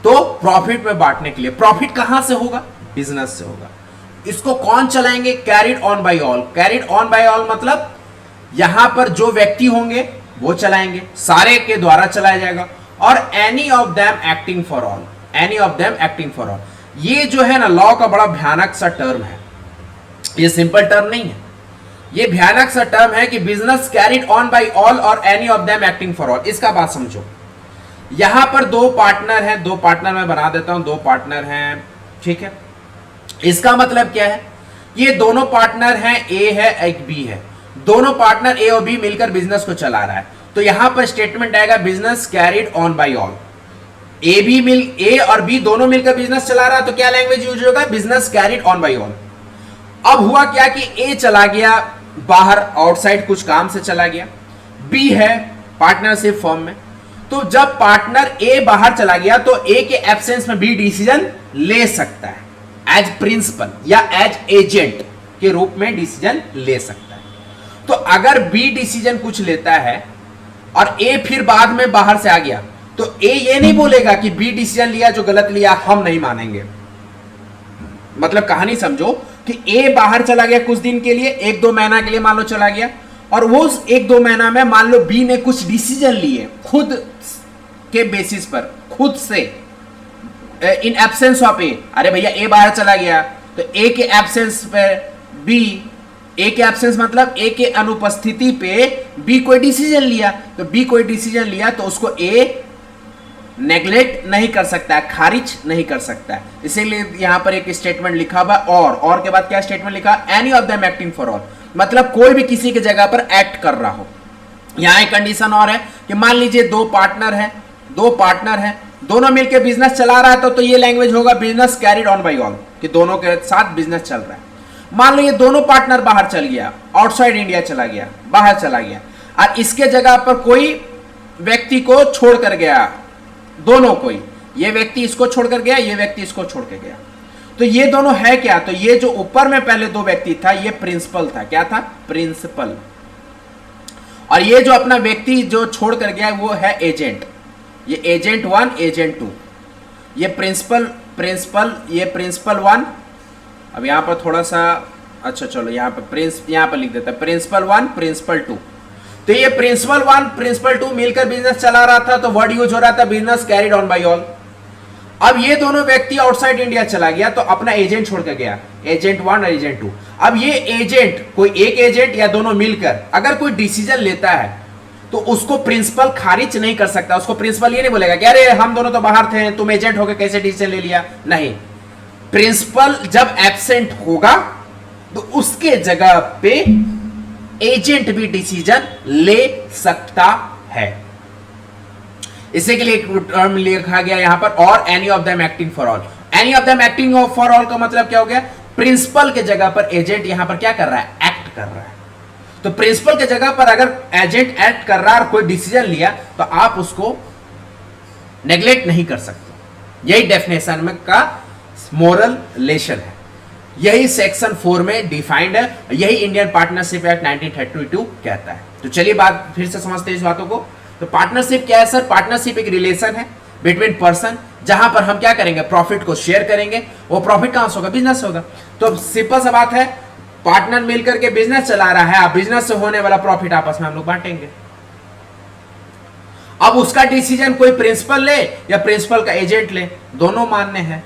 तो प्रॉफिट में बांटने के लिए। प्रॉफिट कहां से होगा? बिजनेस से होगा। इसको कौन चलाएंगे? Carried on by all. Carried on by all मतलब यहां पर जो व्यक्ति होंगे वो चलाएंगे, सारे के द्वारा चलाया जाएगा। और any of them acting for all, any of them acting for all. ये जो है ना लॉ का बड़ा भयानक सा टर्म है, ये सिंपल टर्म नहीं है, ये भयानक सा टर्म है कि business carried on by all और any of them acting for all. इसका बात समझो, यहां पर दो पार्टनर हैं, दो पार्टनर मैं बना देता हूं, दो पार्टनर हैं, ठीक है। इसका मतलब क्या है? ये दोनों पार्टनर हैं, ए है एक बी है, दोनों पार्टनर ए और बी मिलकर बिजनेस को चला रहा है। तो यहां पर स्टेटमेंट आएगा business carried on by all. A और बी दोनों मिलकर बिजनेस चला रहा है, तो क्या लैंग्वेज यूज होगा? Business carried on by all. अब हुआ क्या कि ए चला गया बाहर, आउटसाइड कुछ काम से चला गया, बी है पार्टनरशिप फर्म में। तो जब पार्टनर ए बाहर चला गया तो ए के एब्सेंस में बी डिसीजन ले सकता है, एज प्रिंसिपल या एज एजेंट के रूप में डिसीजन ले सकता है। तो अगर बी डिसीजन कुछ लेता है और ए फिर बाद में बाहर से आ गया, तो ए ये नहीं बोलेगा कि बी डिसीजन लिया जो गलत लिया, हम नहीं मानेंगे। मतलब कहानी समझो कि ए बाहर चला गया कुछ दिन के लिए, 1-2 महीना के लिए मान लो चला गया, और वो 1-2 महीना में मान लो बी ने कुछ डिसीजन लिए खुद के बेसिस पर, खुद से, इन एब्सेंस ऑफ ए। अरे भैया ए बाहर चला गया तो ए के एब्सेंस पर बी ए के एब्सेंस मतलब ए के अनुपस्थिति पे बी कोई डिसीजन लिया, तो बी कोई डिसीजन लिया तो उसको ए नेग्लेक्ट नहीं कर सकता है, खारिज नहीं कर सकता है। इसीलिए यहां पर एक स्टेटमेंट लिखा हुआ और के बाद क्या स्टेटमेंट लिखा, any of them acting for all, मतलब कोई भी किसी की जगह पर एक्ट कर रहा हो। यहां एक कंडीशन और है कि मान लीजिए दो पार्टनर है, दोनों मिलकर बिजनेस चला रहा है तो ये लैंग्वेज होगा business carried on by all, कि दोनों के साथ बिजनेस चल रहा है। मान लो ये दोनों पार्टनर बाहर चल गया, आउटसाइड इंडिया चला गया, बाहर चला गया, और इसके जगह पर कोई व्यक्ति को छोड़ कर गया, दोनों कोई, ये व्यक्ति इसको छोड़कर गया, ये व्यक्ति इसको छोड़ के गया, तो ये दोनों है क्या, तो ये जो ऊपर में पहले दो व्यक्ति था ये प्रिंसिपल था, क्या था, प्रिंसिपल, और ये जो अपना व्यक्ति जो छोड़ कर गया वो है एजेंट, ये एजेंट 1 एजेंट 2, ये प्रिंसिपल ये प्रिंसिपल 1। अब यहां पर थोड़ा सा अच्छा चलो यहां पर लिख देता है प्रिंसिपल 1 प्रिंसिपल 2। तो ये प्रिंसिपल 1 प्रिंसिपल 2 मिलकर बिजनेस चला रहा था, तो वर्ड यूज हो रहा था business carried on by all. अब ये दोनों व्यक्ति आउटसाइड इंडिया चला गया तो अपना एजेंट छोड़ कर गया, एजेंट 1 और एजेंट 2। अब ये एजेंट, कोई एक एजेंट या दोनों मिलकर अगर कोई डिसीजन लेता है तो उसको प्रिंसिपल खारिज नहीं कर सकता। उसको प्रिंसिपल ये नहीं बोलेगा कि अरे हम दोनों तो बाहर थे, तुम एजेंट होकर कैसे डिसीजन ले लिया, नहीं। प्रिंसिपल जब एब्सेंट होगा तो उसके जगह पे एजेंट भी डिसीजन ले सकता है। इसी के लिए एक टर्म लिखा गया यहां पर, और any of them acting for all. Any of them acting for all का मतलब क्या हो गया, प्रिंसिपल के जगह पर एजेंट यहां पर क्या कर रहा है, एक्ट कर रहा है। तो प्रिंसिपल के जगह पर अगर एजेंट एक्ट कर रहा है और कोई डिसीजन लिया तो आप उसको नेग्लेक्ट नहीं कर सकते। यही डेफिनेशन में का मोरल रिलेशन है, यही सेक्शन 4 में डिफाइंड है, यही इंडियन पार्टनरशिप एक्ट 1932 कहता है। तो चलिए बात फिर से समझते हैं इस बातों को। तो पार्टनरशिप क्या है सर, पार्टनरशिप एक रिलेशन है बिटवीन पर्सन, जहां पर हम क्या करेंगे, प्रॉफिट को शेयर करेंगे। वो प्रॉफिट कहां से होगा, बिजनेस से होगा। तो सिंपल सा बात है, पार्टनर मिलकर के बिजनेस चला रहा है, बिजनेस से होने वाला प्रॉफिट आपस में हम लोग बांटेंगे। अब उसका डिसीजन कोई प्रिंसिपल ले या प्रिंसिपल का एजेंट ले, दोनों मान्य है।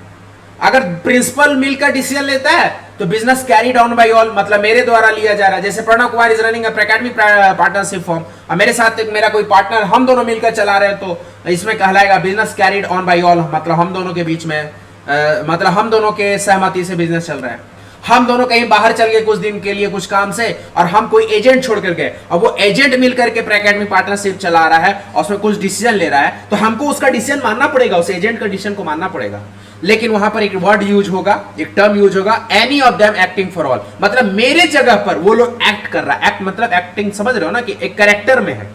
अगर प्रिंसिपल मिलकर डिसीजन लेता है तो business carried on by all, मतलब मेरे द्वारा लिया जा रहा है। जैसे Pranav Kumar is running academic partnership form, और मेरे साथ एक मेरा कोई पार्टनर, हम दोनों मिलकर चला रहे हैं, तो इसमें कहलाएगा business carried on by all, मतलब हम दोनों के बीच में मतलब हम दोनों के सहमति से बिजनेस चल रहा है। हम दोनों कहीं बाहर चल गए कुछ दिन के लिए कुछ काम से, और हम कोई एजेंट छोड़ कर गए, और वो एजेंट मिलकर के एकेडमिक पार्टनरशिप चला रहा है और उसमें कुछ डिसीजन ले रहा है, तो हमको उसका डिसीजन मानना पड़ेगा, उस एजेंट का डिसीजन को मानना पड़ेगा। लेकिन वहां पर एक वर्ड यूज होगा, एक टर्म यूज होगा, any of them acting for all, मतलब मेरे जगह पर वो लोग एक्ट कर रहा है। एक्ट मतलब एक्टिंग, समझ रहे हो ना, कि एक कैरेक्टर में है,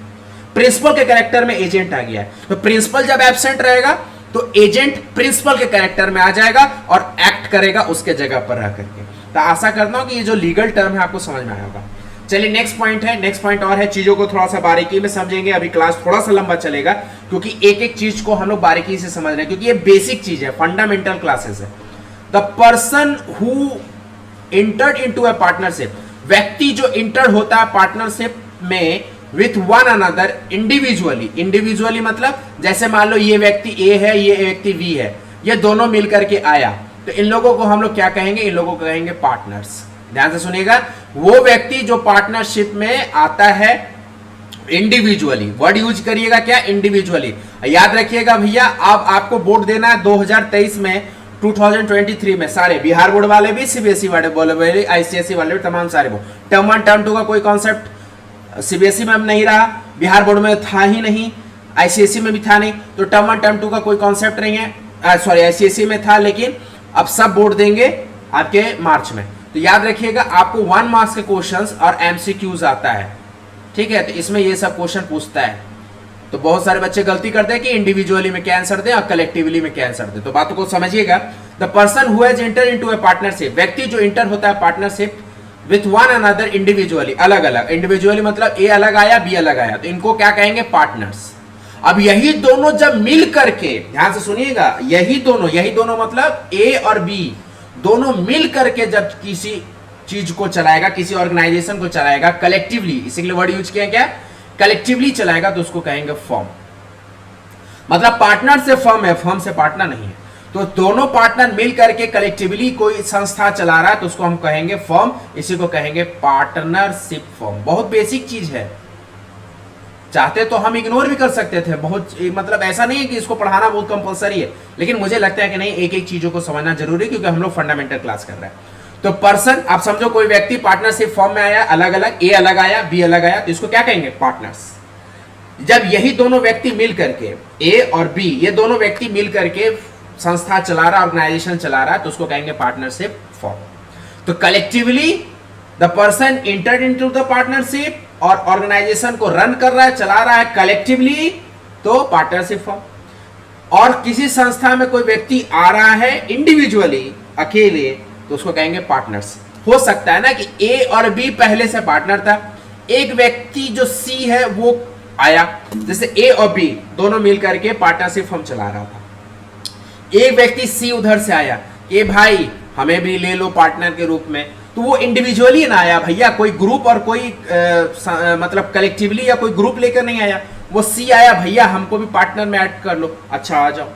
प्रिंसिपल के कैरेक्टर में एजेंट आ गया है। तो प्रिंसिपल जब एब्सेंट रहेगा तो एजेंट प्रिंसिपल के कैरेक्टर में आ जाएगा और एक्ट करेगा उसके जगह पर रह करके। तो आशा करता हूं कि ये जो लीगल टर्म है आपको समझ में आया होगा। चलिए नेक्स्ट पॉइंट है, नेक्स्ट पॉइंट और है, चीजों को थोड़ा सा बारीकी में समझेंगे। अभी क्लास थोड़ा सा लंबा चलेगा क्योंकि एक एक चीज को हम लोग बारीकी से समझ रहे हैं, क्योंकि ये बेसिक चीज है, फंडामेंटल क्लासेस है। The person who entered into a partnership, व्यक्ति जो इंटर होता है पार्टनरशिप में with one another individually. Individually मतलब जैसे मान लो ये व्यक्ति ए है, ये व्यक्ति बी है, ये दोनों मिलकर के आया, तो इन लोगों को हम लोग क्या कहेंगे, इन लोगों को कहेंगे पार्टनर्स। ध्यान से सुनिएगा, वो व्यक्ति जो पार्टनरशिप में आता है इंडिविजुअली, वर्ड यूज करिएगा क्या, इंडिविजुअली। याद रखिएगा भैया, अब आपको बोर्ड देना है 2023 में, 2023 में सारे बिहार बोर्ड वाले भी, सीबीएसई वाले बोले, आईसीएसई वाले भी, तमाम सारे बोर्ड। टर्म 1 टर्म 2 का कोई कॉन्सेप्ट सीबीएसई में नहीं रहा, बिहार बोर्ड में था ही नहीं, आईसीएसई में भी था नहीं, तो टर्म 1 टर्म 2 का कोई कॉन्सेप्ट नहीं है। सॉरी, आईसीएसई में था, लेकिन अब सब बोर्ड देंगे आपके मार्च में। तो याद रखिएगा, आपको 1 मार्क्स के क्वेश्चंस और एमसीक्यूज आता है, ठीक है। तो इसमें ये सब क्वेश्चन पूछता है। तो बहुत सारे बच्चे गलती करते हैं कि इंडिविजुअली में क्या आंसर दें और कलेक्टिवली में क्या आंसर दें। तो बातों को समझिएगा। The person who has enter into a partnership, व्यक्ति जो इंटर होता है partnership with one another individually, अलग अलग। इंडिविजुअली मतलब ए अलग आया, बी अलग आया, तो इनको क्या कहेंगे, पार्टनर्स। अब यही दोनों जब मिल करके, ध्यान से सुनिएगा, यही दोनों मतलब ए और बी दोनों मिल करके जब किसी चीज को चलाएगा, किसी ऑर्गेनाइजेशन को चलाएगा कलेक्टिवली, इसीलिए वर्ड यूज किया क्या, कलेक्टिवली चलाएगा, तो उसको कहेंगे फर्म। मतलब पार्टनर से फर्म है, फर्म से पार्टनर नहीं है। तो दोनों पार्टनर मिल करके कलेक्टिवली कोई संस्था चला रहा है तो उसको हम कहेंगे फर्म, इसी को कहेंगे पार्टनरशिप फर्म। बहुत बेसिक चीज है, चाहते तो हम इग्नोर भी कर सकते थे, बहुत मतलब ऐसा नहीं है कि इसको पढ़ाना बहुत कंपलसरी है, लेकिन मुझे लगता है कि नहीं, एक एक चीजों को समझना जरूरी है क्योंकि हम लोग फंडामेंटल क्लास कर रहे हैं। तो पर्सन, आप समझो कोई व्यक्ति पार्टनरशिप फॉर्म में आया, अलग अलग, ए अलग आया, बी अलग आया, तो इसको क्या कहेंगे? पार्टनर्स। जब यही दोनों व्यक्ति मिल करके, ए और बी, ये दोनों व्यक्ति मिल करके संस्था चला रहा, ऑर्गेनाइजेशन चला रहा है, तो उसको कहेंगे पार्टनरशिप फॉर्म। तो collectively the person entered into the partnership, और ऑर्गेनाइजेशन को रन कर रहा है, चला रहा है कलेक्टिवली, तो पार्टनरशिप फॉर्म। और किसी संस्था में कोई व्यक्ति आ रहा है इंडिविजुअली, अकेले, तो उसको कहेंगे पार्टनर्स। हो सकता है ना कि ए और बी पहले से पार्टनर था, एक व्यक्ति जो सी है वो आया, जैसे ए और बी दोनों मिल करके पार्टनरशिप फर्म चला रहा था, एक व्यक्ति सी उधर से आया कि भाई हमें भी ले लो पार्टनर के रूप में, तो वो इंडिविजुअली ना आया भैया, कोई ग्रुप और कोई मतलब कलेक्टिवली या कोई ग्रुप लेकर नहीं आया, वो सी आया, भैया हमको भी पार्टनर में ऐड कर लो, अच्छा आ जाओ,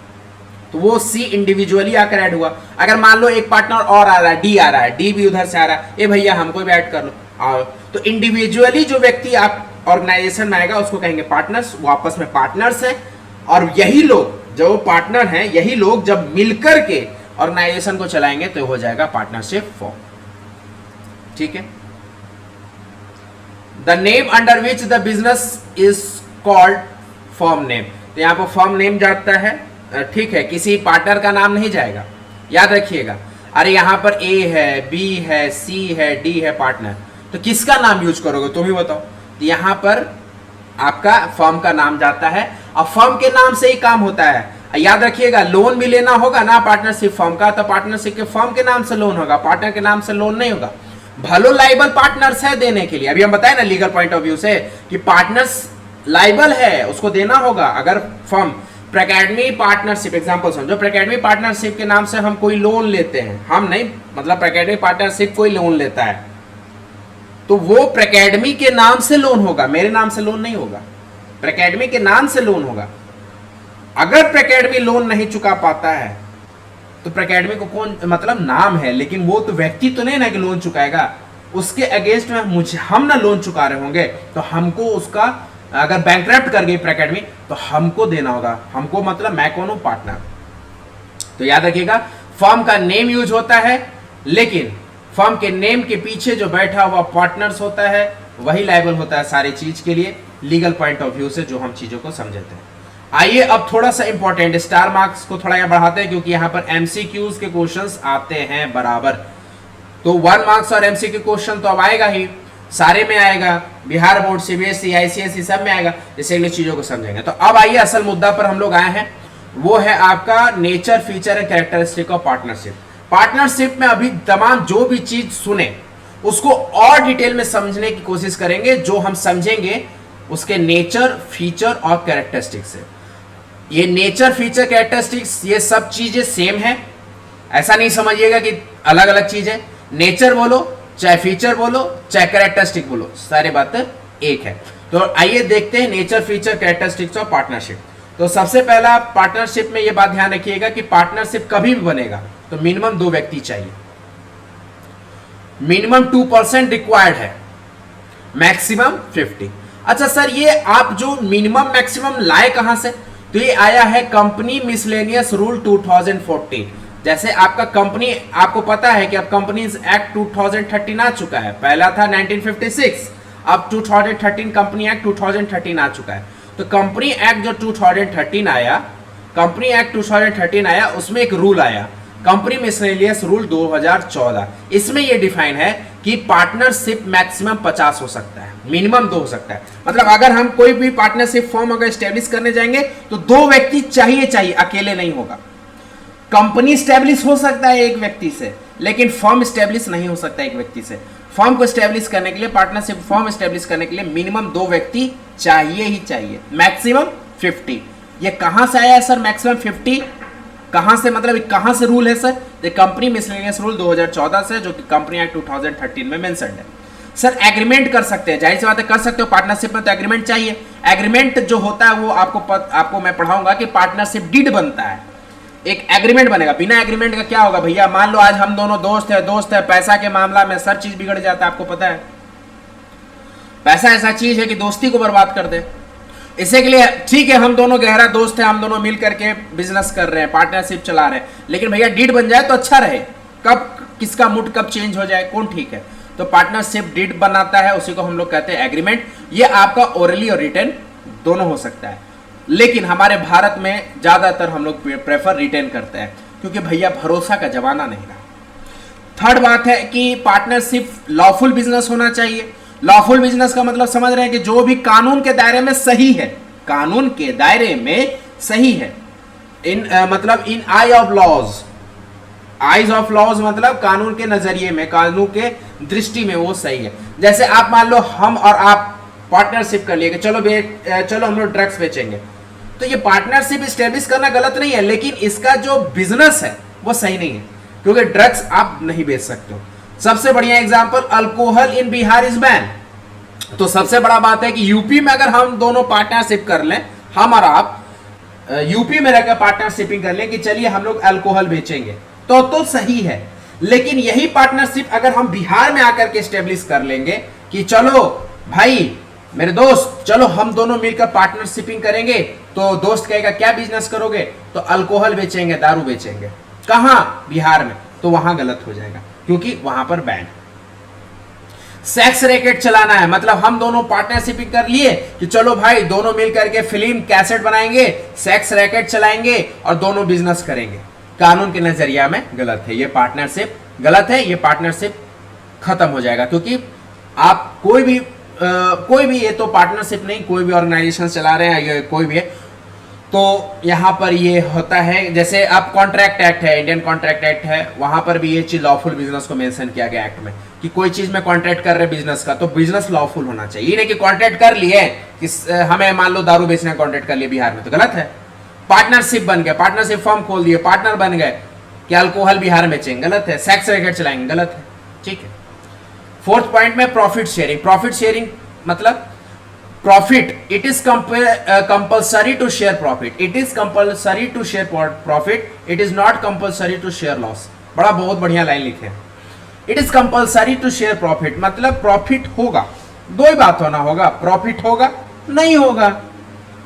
तो वो सी इंडिविजुअली आकर ऐड हुआ। अगर मान लो एक पार्टनर और आ रहा है, डी आ रहा है, डी भी उधर से आ रहा है, ए भैया हमको भी ऐड कर लो, आओ, तो इंडिविजुअली जो व्यक्ति आप ऑर्गेनाइजेशन में आएगा उसको कहेंगे पार्टनर्स, वो आपस में पार्टनर्स है। और यही लोग जो पार्टनर हैं, यही लोग जब मिलकर के ऑर्गेनाइजेशन को चलाएंगे तो हो जाएगा पार्टनरशिप फॉर्म। ठीक है। The name under which the business is called firm name, तो यहां पर फर्म नेम जाता है, ठीक है, किसी पार्टनर का नाम नहीं जाएगा, याद रखिएगा। अरे यहां पर ए है, बी है, सी है, डी है पार्टनर, तो किसका नाम यूज करोगे तुम ही बताओ। तो यहां पर आपका फर्म का नाम जाता है, और फर्म के नाम से ही काम होता है। याद रखिएगा, लोन भी लेना होगा ना पार्टनरशिप फर्म का, तो पार्टनरशिप के फर्म के नाम से लोन होगा, पार्टनर के नाम से लोन नहीं होगा। भलो लाइबल पार्टनर्स है देने के लिए, अभी हम बताए ना लीगल पॉइंट ऑफ व्यू से कि पार्टनर्स लाइबल है, उसको देना होगा। अगर फर्म प्रेकेडमी पार्टनरशिप, एग्जांपल समझो, प्रेकेडमी पार्टनरशिप के नाम से हम कोई लोन लेते हैं, हम नहीं, मतलब प्रेकेडमी पार्टनरशिप कोई लोन लेता है, तो वो प्रेकेडमी के नाम से लोन होगा, मेरे नाम से लोन नहीं होगा, प्रेकेडमी के नाम से लोन होगा। अगर प्रेकेडमी लोन नहीं चुका पाता है तो प्रेकेडमी को कौन, मतलब नाम है, लेकिन वो तो व्यक्ति तो नहीं ना कि लोन चुकाएगा, उसके अगेंस्ट में मुझे, हम ना लोन चुका रहे होंगे, तो हमको उसका, अगर बैंकक्रप्ट कर गई प्रेकेडमी तो हमको देना होगा, हमको मतलब मैं कौन हूं? पार्टनर। तो याद रखिएगा, फर्म का नेम यूज होता है, लेकिन फर्म के नेम के पीछे जो बैठा हुआ पार्टनर्स होता है वही लायबल होता है सारी चीज के लिए, लीगल पॉइंट ऑफ व्यू से जो हम चीजों को समझते हैं। आइए अब थोड़ा सा इंपॉर्टेंट स्टार मार्क्स को थोड़ा यहाँ बढ़ाते हैं, क्योंकि यहाँ पर एमसीक्यूज के क्वेश्चंस आते हैं बराबर। तो 1 मार्क्स और एमसीक्यू क्वेश्चन तो अब आएगा ही, सारे में आएगा, बिहार बोर्ड, सीबीएसई, आईसीएसई सब में आएगा, जैसे इन चीजों को समझेंगे। तो अब आइए असल मुद्दा पर हम लोग आए हैं, वो है आपका nature, feature and characteristic of partnership. Partnership में अभी तमाम जो भी चीज सुने उसको और डिटेल में समझने की कोशिश करेंगे, जो हम समझेंगे उसके नेचर, फीचर और कैरेक्टरिस्टिक से। ये नेचर, फीचर, कैरेक्टरिस्टिक्स ये सब चीजें सेम है, ऐसा नहीं समझिएगा कि अलग अलग चीज है। नेचर बोलो, चाहे फीचर बोलो, चाहे कैरेक्टरिस्टिक बोलो, सारी बातें एक है। तो आइए देखते हैं nature, feature, characteristics of partnership. तो सबसे पहला पार्टनरशिप में ये बात ध्यान रखिएगा कि पार्टनरशिप कभी भी बनेगा तो मिनिमम 2 व्यक्ति चाहिए, मिनिमम 2% रिक्वायर्ड है, मैक्सिमम 50। अच्छा सर, ये आप जो मिनिमम मैक्सिमम लाए कहां से? तो ये आया है कंपनी मिसलेनियस रूल 2014। जैसे आपका कंपनी, आपको पता है कि अब कंपनीज एक्ट 2013 आ चुका है, पहला था 1956, अब 2013 कंपनी एक्ट 2013 आ चुका है। तो कंपनी एक्ट जो 2013 आया, कंपनी एक्ट 2013 आया, उसमें एक रूल आया, कंपनी मिसलेनियस रूल 2014। इसमें यह डिफाइन है कि पार्टनरशिप मैक्सिमम 50 हो सकता है, मिनिमम 2 हो सकता है। मतलब अगर हम कोई भी पार्टनरशिप फॉर्म अगर स्टैब्लिश करने जाएंगे तो 2 व्यक्ति चाहिए, अकेले नहीं होगा। कंपनी स्टैब्लिश हो सकता है एक व्यक्ति से, लेकिन फॉर्म स्टैब्लिश नहीं हो सकता एक व्यक्ति से। फॉर्म को स्टैब्लिश करने के लिए, पार्टनरशिप फॉर्म स्टैब्लिश करने के लिए मिनिमम 2 व्यक्ति चाहिए ही चाहिए, मैक्सिमम 50। ये कहां से आया है सर मैक्सिमम 50? कहां से, मतलब कहां से रूल है सर? ये कंपनी मिसलेनियस रूल 2014 से, जो कि कंपनी एक्ट 2013 में मेंशन्ड है। सर एग्रीमेंट कर सकते हैं, जाहिर सी बात है कर सकते हो, पार्टनरशिप में तो एग्रीमेंट चाहिए। एग्रीमेंट जो होता है वो आपको मैं पढ़ाऊंगा कि पार्टनरशिप डीड बनता है। एक एग्रीमेंट बनेगा। बिना एग्रीमेंट का क्या होगा भैया, मान लो आज हम दोनों दोस्त है, पैसा के मामला में सब चीज बिगड़ जाता है, आपको पता है पैसा ऐसा चीज है कि दोस्ती को बर्बाद कर दे। इसे के लिए ठीक है हम दोनों गहरा दोस्त हैं, हम दोनों मिल करके बिजनेस कर रहे हैं, पार्टनरशिप चला रहे हैं, लेकिन भैया डीड बन जाए तो अच्छा रहे। कब किसका मूड कब चेंज हो जाए कौन ठीक है। तो पार्टनरशिप डीड बनाता है, उसी को हम लोग कहते हैं एग्रीमेंट। ये आपका ओरली और रिटन दोनों हो सकता है, लेकिन हमारे भारत में ज्यादातर हम लोग प्रेफर रिटन करते हैं, क्योंकि भैया भरोसा का जमाना नहीं रहा। थर्ड बात है कि पार्टनरशिप लॉफुल बिजनेस होना चाहिए। लॉफुल बिजनेस का मतलब समझ रहे हैं कि जो भी कानून के दायरे में सही है, कानून के दायरे में सही है। मतलब in eye of laws, eyes of laws मतलब कानून के नजरिए में, कानून के दृष्टि में वो सही है। जैसे आप मान लो हम और आप पार्टनरशिप कर लिए, चलो हम लोग ड्रग्स बेचेंगे, तो ये पार्टनरशिप स्टेब्लिश करना गलत नहीं है, लेकिन इसका जो बिजनेस है वो सही नहीं है, क्योंकि ड्रग्स आप नहीं बेच सकते हो। सबसे बढ़िया example, alcohol in Bihar is ban. तो सबसे बड़ा बात है कि यूपी में अगर हम दोनों पार्टनरशिप कर लें, हम और आप यूपी में रहकर पार्टनरशिपिंग कर लें कि चलिए हम लोग अल्कोहल बेचेंगे, तो सही है। लेकिन यही पार्टनरशिप अगर हम बिहार में आकर के स्टेब्लिश कर लेंगे कि चलो भाई मेरे दोस्त, चलो हम दोनों मिलकर पार्टनरशिपिंग करेंगे, तो दोस्त कहेगा क्या बिजनेस करोगे, तो अल्कोहल बेचेंगे, दारू बेचेंगे। कहां? बिहार में। तो वहां गलत हो जाएगा, क्योंकि वहां पर बैन। सेक्स रैकेट चलाना है, मतलब हम दोनों पार्टनरशिप कर लिए कि चलो भाई दोनों मिलकर के फिल्म कैसेट बनाएंगे, सेक्स रैकेट चलाएंगे और दोनों बिजनेस करेंगे। कानून के नजरिया में गलत है, ये पार्टनरशिप गलत है, ये पार्टनरशिप खत्म हो जाएगा। क्योंकि आप कोई भी ये तो पार्टनरशिप नहीं, कोई भी ऑर्गेनाइजेशन चला रहे हैं, ये कोई भी है, तो यहां पर ये होता है। जैसे अब कॉन्ट्रैक्ट एक्ट है, इंडियन कॉन्ट्रैक्ट एक्ट है, वहां पर भी ये चीज लॉफुल बिजनेस को मेंशन किया गया एक्ट में कि कोई चीज में कॉन्ट्रैक्ट कर रहे बिजनेस का, तो बिजनेस लॉफुल होना चाहिए। ये नहीं कि कॉन्ट्रैक्ट कर लिए कि हमें मान लो दारू बेचने का कॉन्ट्रैक्ट कर लिए बिहार में, तो गलत है। पार्टनरशिप बन गए, पार्टनरशिप फर्म खोल दिए, पार्टनर बन गए कि अल्कोहल बिहार में बेचेंगे, गलत है। सेक्स रैकेट चलाएंगे, गलत है। ठीक है। फोर्थ पॉइंट में प्रॉफिट शेयरिंग। प्रॉफिट शेयरिंग मतलब profit, it is compulsory to share profit, it is compulsory to share profit, it is not compulsory to share loss. बड़ा बहुत बढ़िया लाइन लिखे। It is compulsory to share profit मतलब profit होगा, दो ही बात होना होगा, प्रॉफिट होगा नहीं होगा।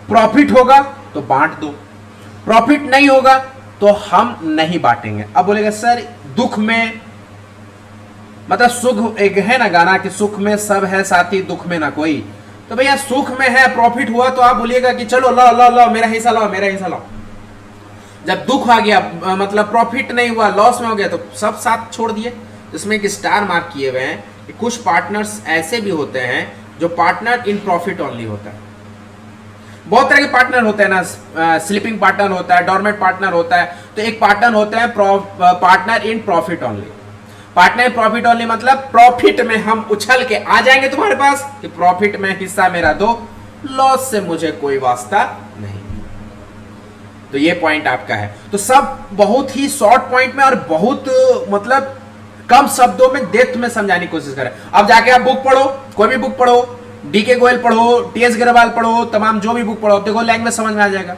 प्रॉफिट होगा तो बांट दो, प्रॉफिट नहीं होगा तो हम नहीं बांटेंगे। अब बोलेगा सर दुख में, मतलब सुख, एक है ना गाना कि सुख में सब है साथी दुख में ना कोई, तो भैया सुख में है, प्रॉफिट हुआ तो आप बोलिएगा कि चलो लो लो लो मेरा हिस्सा लो, मेरा हिस्सा लो। जब दुख आ गया, मतलब प्रॉफिट नहीं हुआ, लॉस में हो गया, तो सब साथ छोड़ दिए। इसमें एक स्टार मार्क किए हुए हैं कि कुछ पार्टनर्स ऐसे भी होते हैं जो पार्टनर इन प्रॉफिट ओनली होता है। बहुत तरह के पार्टनर होते हैं ना, स्लीपिंग पार्टनर होता है, डॉर्मेंट पार्टनर होता है, तो एक पार्टनर होते हैं partner in profit only. Partner in profit only मतलब प्रॉफिट में हम उछल के आ जाएंगे तुम्हारे पास कि प्रॉफिट में हिस्सा मेरा दो, लॉस से मुझे कोई वास्ता नहीं। तो ये पॉइंट आपका है। तो सब बहुत ही शॉर्ट पॉइंट में और बहुत मतलब कम शब्दों में डेप्थ में समझाने की कोशिश करें। अब जाके आप बुक पढ़ो, कोई भी बुक पढ़ो, डीके गोयल पढ़ो, टीएस अग्रवाल पढ़ो, तमाम जो भी बुक पढ़ो, देखो लैंग्वेज समझ में आ जाएगा।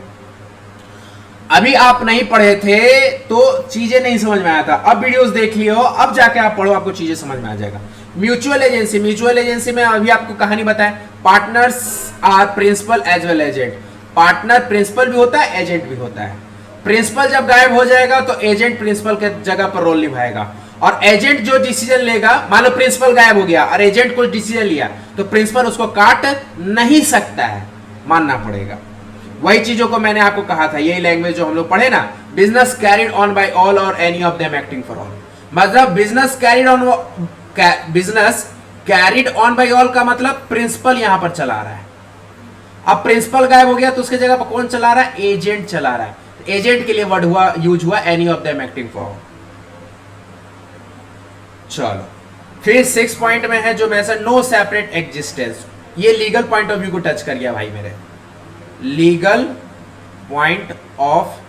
अभी आप नहीं पढ़े थे तो चीजें नहीं समझ में आया था, अब वीडियोस देख लियो, अब जाके आप पढ़ो, आपको चीजें समझ में आ जाएगा। म्यूचुअल एजेंसी, म्यूचुअल एजेंसी में अभी आपको कहानी बताएं, partners are principal as well agent. Partner principal भी होता है, एजेंट भी होता है। प्रिंसिपल जब गायब हो जाएगा तो एजेंट प्रिंसिपल के जगह पर रोल निभाएगा, और एजेंट जो डिसीजन लेगा, मान लो प्रिंसिपल गायब हो गया और एजेंट कुछ डिसीजन लिया, तो प्रिंसिपल उसको काट नहीं सकता है, मानना पड़ेगा। वही चीजों को मैंने आपको कहा था, यही लैंग्वेज जो हम लोग पढ़े ना, business carried on by all और any of them acting for all. मतलब business carried on by all का मतलब प्रिंसिपल यहां पर चला रहा है। अब प्रिंसिपल गायब हो गया तो उसके जगह पर कौन चला रहा है? एजेंट चला रहा है। एजेंट के लिए वर्ड यूज हुआ any of them acting for all. चलो फिर 6 पॉइंट में है जो मैंने नो सेपरेट एग्जिस्टेंस, ये लीगल पॉइंट ऑफ व्यू को टच कर गया भाई मेरे, लीगल पॉइंट ऑफ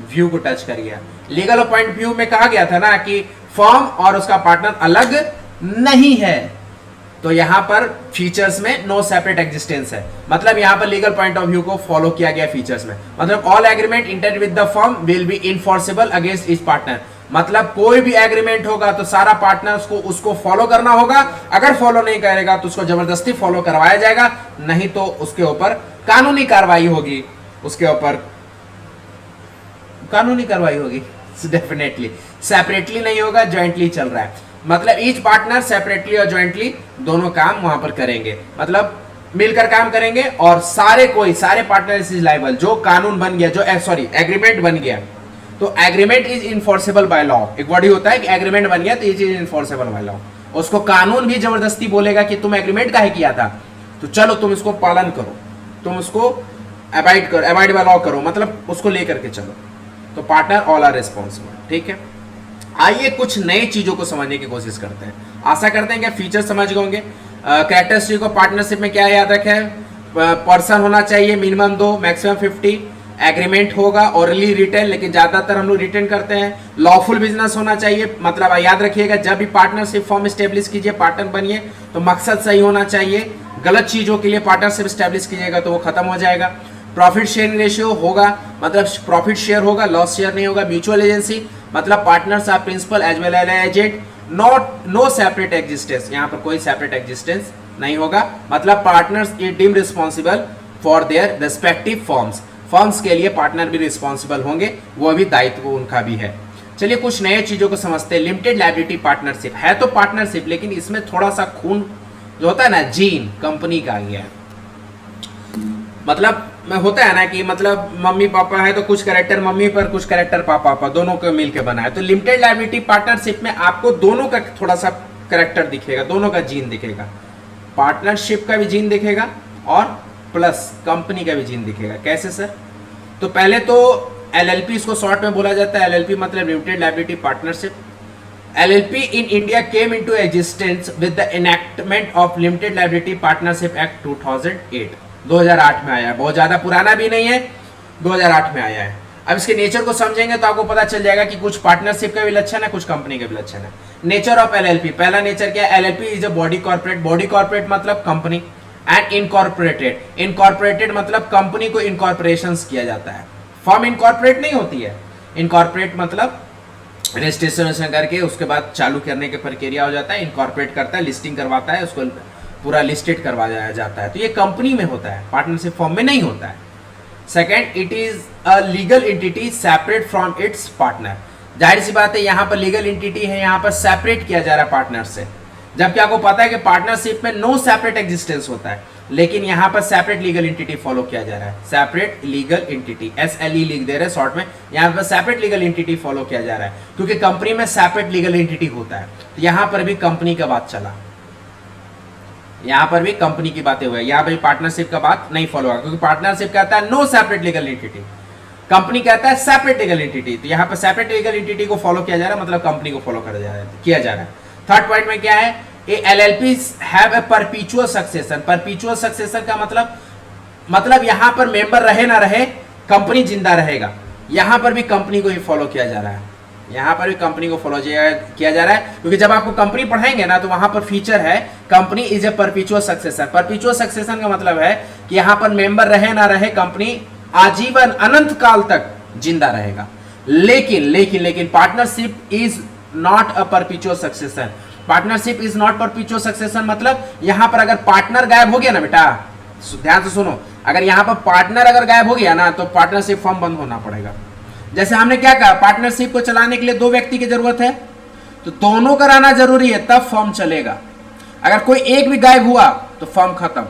व्यू को टच कर गया। लीगल पॉइंट व्यू में कहा गया था ना कि फर्म और उसका पार्टनर अलग नहीं है, तो यहां पर फीचर्स में नो सेपरेट एग्जिस्टेंस है, मतलब यहां पर लीगल पॉइंट ऑफ व्यू को फॉलो किया गया फीचर्स में। मतलब all agreement inter with the firm will be enforceable against each partner, मतलब कोई भी एग्रीमेंट होगा तो सारा पार्टनर्स को उसको फॉलो करना होगा, अगर फॉलो नहीं करेगा तो उसको जबरदस्ती फॉलो करवाया जाएगा, नहीं तो उसके ऊपर कानूनी कार्रवाई होगी, उसके ऊपर कानूनी कार्रवाई होगी डेफिनेटली। सेपरेटली नहीं होगा, ज्वाइंटली चल रहा है, मतलब ईच पार्टनर सेपरेटली और ज्वाइंटली दोनों काम वहां पर करेंगे, मतलब मिलकर काम करेंगे, और सारे पार्टनर्स इज लायबल। जो कानून बन गया, जो एग्रीमेंट बन गया, तो agreement is enforceable by law. एक वर्ड ही होता है कि एग्रीमेंट बन गया तो ये चीज इनफोर्सेबल बाय लॉ। उसको कानून भी जबरदस्ती बोलेगा कि तुम एग्रीमेंट काहे किया था, तो चलो तुम इसको पालन करो, तुम उसको अवॉइड बाय लॉ करो, मतलब उसको लेकर के चलो। तो पार्टनर ऑल आर रिस्पॉन्सिबल, ठीक है। आइए कुछ नई चीजों को समझने की कोशिश करते हैं। आशा करते हैं कि फीचर समझ गए होंगे। कैरेक्टरिस्टिक को पार्टनरशिप में क्या याद रखे है, पर्सन होना चाहिए मिनिमम 2, मैक्सिमम 50, एग्रीमेंट होगा ओरली रिटर्न, लेकिन ज्यादातर हम लोग रिटर्न करते हैं। लॉफुल बिजनेस होना चाहिए, मतलब याद रखिएगा जब भी पार्टनरशिप फॉर्म स्टेब्लिश कीजिए, पार्टनर बनिए, तो मकसद सही होना चाहिए। गलत चीजों के लिए पार्टनरशिप स्टेब्लिश कीजिएगा तो वो खत्म हो जाएगा। प्रॉफिट शेयरिंग रेशियो होगा, मतलब प्रॉफिट शेयर होगा, लॉस शेयर नहीं होगा। म्यूचुअल एजेंसी, मतलब partners are principal as well as agent, no separate existence, यहाँ पर कोई सेपरेट एग्जिस्टेंस नहीं होगा, मतलब partners is deemed responsible for their respective firms के लिए पार्टनर भी रिस्पॉन्सिबल होंगे, वो भी दायित्व उनका भी है। चलिए कुछ नए चीजों को समझते हैं। लिमिटेड लायबिलिटी पार्टनरशिप है तो पार्टनरशिप, लेकिन इसमें थोड़ा सा खून जो होता है ना, जीन कंपनी का आ गया है। मतलब होता है ना कि मतलब मम्मी पापा है तो कुछ कैरेक्टर मम्मी पर, कुछ कैरेक्टर पापा पर, दोनों को मिलकर बना है। तो लिमिटेड लायबिलिटी पार्टनरशिप में आपको दोनों का थोड़ा सा कैरेक्टर दिखेगा, दोनों का जीन दिखेगा, पार्टनरशिप का भी जीन दिखेगा और प्लस कंपनी का भी जीन दिखेगा। कैसे सर? तो पहले तो एलएलपी, इसको शॉर्ट में बोला जाता है एलएलपी, मतलब limited liability partnership. LLP in India came into existence with the enactment of Limited Liability Partnership Act 2008, 2008 में आया है, बहुत ज़्यादा पुराना भी नहीं है, 2008 में आया है। अब इसके नेचर को समझेंगे तो आपको पता चल जाएगा कि कुछ पार्टनरशिप का भी लक्षण है, कुछ कंपनी का भी लक्षण है। नेचर ऑफ LLP, पहला नेचर क्या है? LLP is a body corporate, body corporate मतलब कंपनी, एंड इनकॉर्पोरेटेड, इनकॉर्पोरेटेड मतलब कंपनी को इनकॉर्पोरेशन किया जाता है। फर्म इनकॉर्पोरेट नहीं होती है, इनकॉर्पोरेट मतलब रजिस्ट्रेशन करके उसके बाद चालू करने की प्रक्रिया हो जाता है, इनकॉर्पोरेट करता है, लिस्टिंग करवाता है, उसको पूरा लिस्टेड करवाया जाता है। तो ये कंपनी में होता है, पार्टनरशिप फॉर्म में नहीं होता है। Second, it is a legal entity separate from its partner. जाहिर सी बात है यहाँ पर लीगल एंटिटी है, यहाँ पर सेपरेट किया जा रहा है पार्टनर से, जबकि आपको पता है कि पार्टनरशिप में नो सेपरेट एग्जिस्टेंस होता है, लेकिन यहाँ पर सेपरेट लीगल एंटिटी फॉलो किया जा रहा है। सेपरेट लीगल एंटिटी, SLE लिख दे रहे हैं शॉर्ट में, यहाँ पर सेपरेट लीगल एंटिटी फॉलो किया जा रहा है, क्योंकि कंपनी में सेपरेट लीगल एंटिटी होता है। तो यहाँ पर भी कंपनी का बात चला, यहाँ पर भी कंपनी की बातें हुई, यहाँ पर पार्टनरशिप का बात नहीं फॉलो होगा, क्योंकि पार्टनरशिप कहता है no separate legal entity, company कहता है सेपरेट लीगल एंटिटी। तो यहाँ पर सेपरेट लीगल एंटिटी को फॉलो किया जा रहा है, मतलब कंपनी को फॉलो किया जा रहा है। थर्ड पॉइंट में क्या है? LLPs have a perpetual succession। perpetual succession का मतलब यहाँ पर मेंबर रहे ना रहे, कंपनी जिंदा रहेगा। यहाँ पर भी कंपनी को ही फॉलो किया जा रहा है, यहाँ पर भी कंपनी को फॉलो किया जा रहा है, क्योंकि जब आपको कंपनी पढ़ाएंगे ना तो वहां पर फीचर है company is a perpetual succession. Perpetual succession का मतलब है कि यहाँ पर मेंबर रहे ना रहे, कंपनी आजीवन अनंत काल तक जिंदा रहेगा। लेकिन partnership is not a perpetual succession. Partnership is not perpetual succession मतलब यहाँ पर अगर पार्टनर गायब हो गया ना बेटा, ध्यान से सुनो, अगर यहाँ पर पार्टनर अगर गायब हो गया ना तो पार्टनरशिप फॉर्म बंद होना पड़ेगा। जैसे हमने क्या कहा, पार्टनरशिप को चलाने के लिए 2 व्यक्ति की जरूरत है, तो दोनों का रहना जरूरी है, तब फॉर्म चलेगा। अगर कोई एक भी गायब हुआ तो फॉर्म खत्म।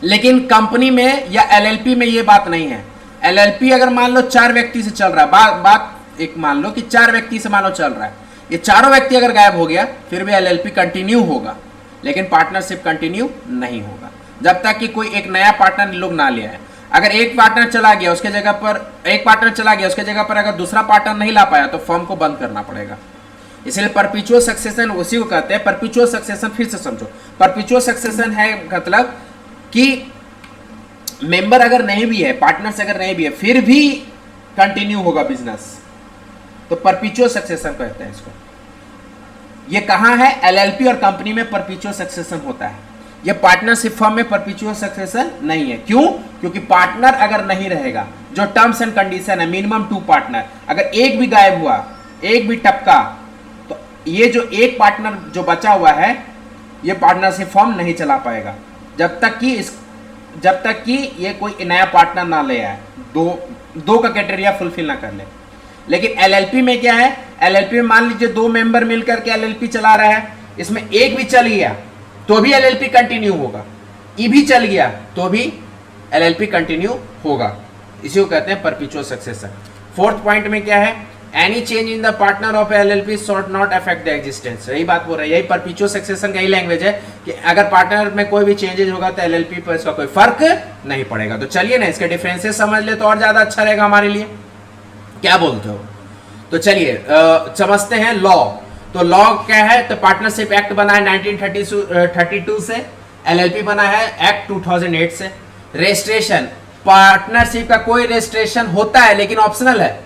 लेकिन कंपनी में या LLP में ये बात नहीं है। LLP अगर मान लो 4 व्यक्ति से चल रहा है, बात एक मान लो कि 4 व्यक्ति से मान लो चल रहा है, ये चारों व्यक्ति अगर गायब हो गया फिर भी LLP कंटिन्यू होगा, लेकिन पार्टनरशिप कंटिन्यू नहीं होगा जब तक कि कोई एक नया पार्टनर लोग ना ले आए। अगर एक पार्टनर चला गया उसके जगह पर अगर दूसरा पार्टनर नहीं ला पाया तो फर्म को बंद करना पड़ेगा। इसलिए परपेचुअल सक्सेशन उसी को कहते हैं। परपेचुअल सक्सेशन फिर से समझो, परपेचुअल सक्सेशन है मतलब कि मेंबर अगर नहीं भी है, पार्टनर्स अगर नहीं भी है, फिर भी कंटिन्यू होगा बिजनेस, तो परपेचुअल सक्सेशन कहते हैं इसको। ये कहां है? एलएलपी और कंपनी में परपेचुअल सक्सेशन होता है। ये पार्टनरशिप फर्म में परपेचुअल सक्सेशन नहीं है। क्यों? क्योंकि पार्टनर अगर नहीं रहेगा, जो टर्म्स एंड कंडीशन है, मिनिमम 2 पार्टनर, अगर एक भी गायब हुआ, एक भी टपका, तो ये जो एक पार्टनर जो बचा हुआ है, ये पार्टनरशिप फर्म नहीं चला पाएगा जब तक कि ये कोई नया पार्टनर ना ले आए, दो का क्राइटेरिया फुलफिल ना कर ले। लेकिन एलएलपी में क्या है? एलएलपी में मान लीजिए 2 मेंबर मिलकर के एलएलपी चला रहा है, इसमें एक भी चल गया तो भी एलएलपी कंटिन्यू होगा, ई भी चल गया तो भी एलएलपी कंटिन्यू होगा। इसी को कहते हैं परपेचुअल सक्सेशन। 4th पॉइंट में क्या है? Any change in the partner of LLP shot not affect the existence. यही बात बोल रहा है, यही परपेचुअल सक्सेशन का ही लैंग्वेज है कि अगर पार्टनर में कोई भी चेंजेज होगा तो एलएलपी पर इसका कोई फर्क नहीं पड़ेगा। तो चलिए ना इसके डिफरेंसेस समझ ले तो और ज्यादा अच्छा रहेगा हमारे लिए। क्या बोलते हो? तो चलिए समझते हैं लॉ। तो लॉ क्या है? तो पार्टनरशिप एक्ट बना है 1932 से, एलएलपी बना है एक्ट 2008 से। रजिस्ट्रेशन, पार्टनरशिप का कोई रजिस्ट्रेशन होता है लेकिन ऑप्शनल है,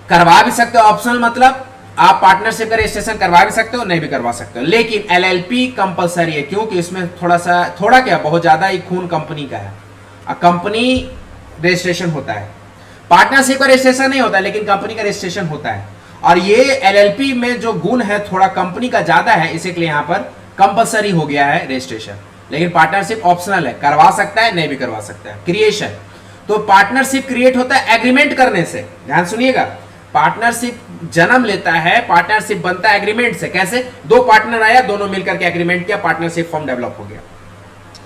करवा भी सकते हो। ऑप्शनल मतलब आप पार्टनरशिप का रजिस्ट्रेशन करवा भी सकते हो, नहीं भी करवा सकते हो। लेकिन एलएलपी कंपलसरी है, क्योंकि इसमें थोड़ा क्या बहुत ज्यादा ही खून कंपनी का है, कंपनी रजिस्ट्रेशन होता है। पार्टनरशिप का रजिस्ट्रेशन नहीं होता लेकिन कंपनी का रजिस्ट्रेशन होता है। और ये एलएलपी में जो गुण है थोड़ा कंपनी का ज्यादा है, इसीलिए यहां पर कंपलसरी हो गया है रजिस्ट्रेशन। लेकिन पार्टनरशिप ऑप्शनल है, करवा सकता है, नहीं भी करवा सकता है। क्रिएशन, तो पार्टनरशिप क्रिएट होता है एग्रीमेंट करने से। ध्यान सुनिएगा, पार्टनरशिप जन्म लेता है, पार्टनरशिप बनता है एग्रीमेंट से। कैसे? 2 पार्टनर आया, दोनों मिलकर के एग्रीमेंट किया, पार्टनरशिप फॉर्म डेवलप हो गया।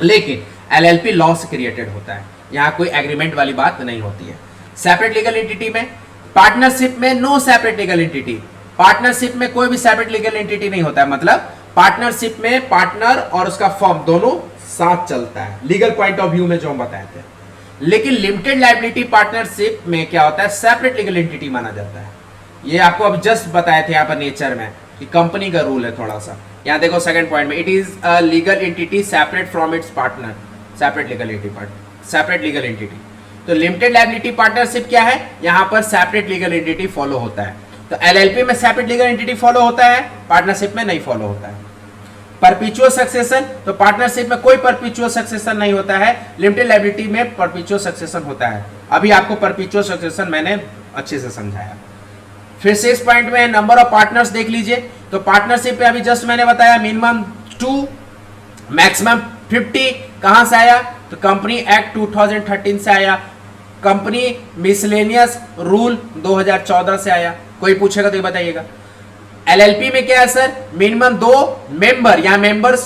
लेकिन एलएलपी लॉ से क्रिएटेड होता है, यहां कोई एग्रीमेंट वाली बात नहीं होती है। सेपरेट लीगल एंटिटी में, पार्टनरशिप में no separate legal entity. Partnership में कोई भी सेपरेट लीगल एंटिटी नहीं होता है, मतलब पार्टनरशिप में पार्टनर और उसका फर्म दोनों साथ चलता है, लीगल पॉइंट ऑफ व्यू में जो हम बताए थे। लेकिन लिमिटेड लायबिलिटी पार्टनरशिप में क्या होता है? सेपरेट लीगल एंटिटी माना जाता है। ये आपको अब जस्ट बताए थे यहाँ पर नेचर में कि कंपनी का रूल है थोड़ा सा। यहाँ देखो 2nd पॉइंट में, it is a legal entity separate from its partner. Separate legal entity. तो लिमिटेड लायबिलिटी पार्टनरशिप क्या है? यहाँ पर सेपरेट लीगल एंटिटी फॉलो होता है। तो एलएलपी में सेपरेट लीगल एंटिटी फॉलो होता है, पार्टनरशिप में नहीं फॉलो होता है। परपेचुअल सक्सेशन, तो पार्टनरशिप में कोई परपेचुअल सक्सेशन नहीं होता है, लिमिटेड लायबिलिटी में परपेचुअल सक्सेशन होता है। अभी आपको परपेचुअल सक्सेशन मैंने अच्छे से समझाया। फिर 6 पॉइंट में नंबर ऑफ पार्टनर्स देख लीजिए। तो पार्टनरशिप पे अभी जस्ट मैंने बताया मिनिमम 2 मैक्सिमम 50। कहां से आया? तो कंपनी एक्ट 2013 से आया। कंपनी मिसलेनियस रूल 2014 से आया। कोई पूछेगा तो ये बताइएगा। एलएलपी में क्या है सर? मिनिमम 2 मेंबर या मेंबर्स,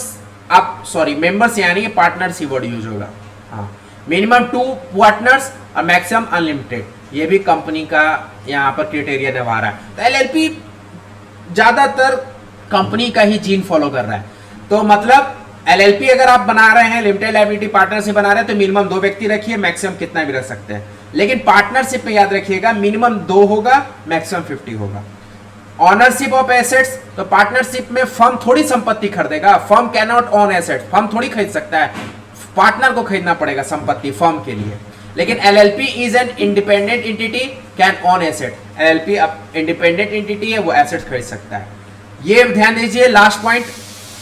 आप सॉरी मेंबर्स यानी पार्टनर्स ही वर्ड यूज होगा। हाँ, मिनिमम 2 पार्टनर्स और मैक्सिमम अनलिमिटेड, ये भी कंपनी का यहाँ पर क्राइटेरिया निभा रहा है। तो एलएलपी ज्यादातर कंपनी का ही जीन फॉलो कर रहा है। तो मतलब एलएलपी अगर आप बना रहे हैं, लिमिटेड लायबिलिटी पार्टनरशिप बना रहे हैं, तो मिनिमम 2 व्यक्ति रखिए, मैक्सिमम कितना भी रख सकते हैं। लेकिन पार्टनरशिप में याद रखिएगा मिनिमम 2 होगा, मैक्सिमम 50 होगा। ऑनरशिप ऑफ एसेट्स, तो पार्टनरशिप में फर्म थोड़ी संपत्ति खरीदेगा, firm can not own assets, firm थोड़ी खरीद सकता है, पार्टनर को खरीदना पड़ेगा संपत्ति फर्म के लिए। लेकिन LLP is an independent entity can own asset, LLP अब इंडिपेंडेंट एंटिटी है, वो एसेट्स खरीद सकता है। ये ध्यान दीजिए। Last point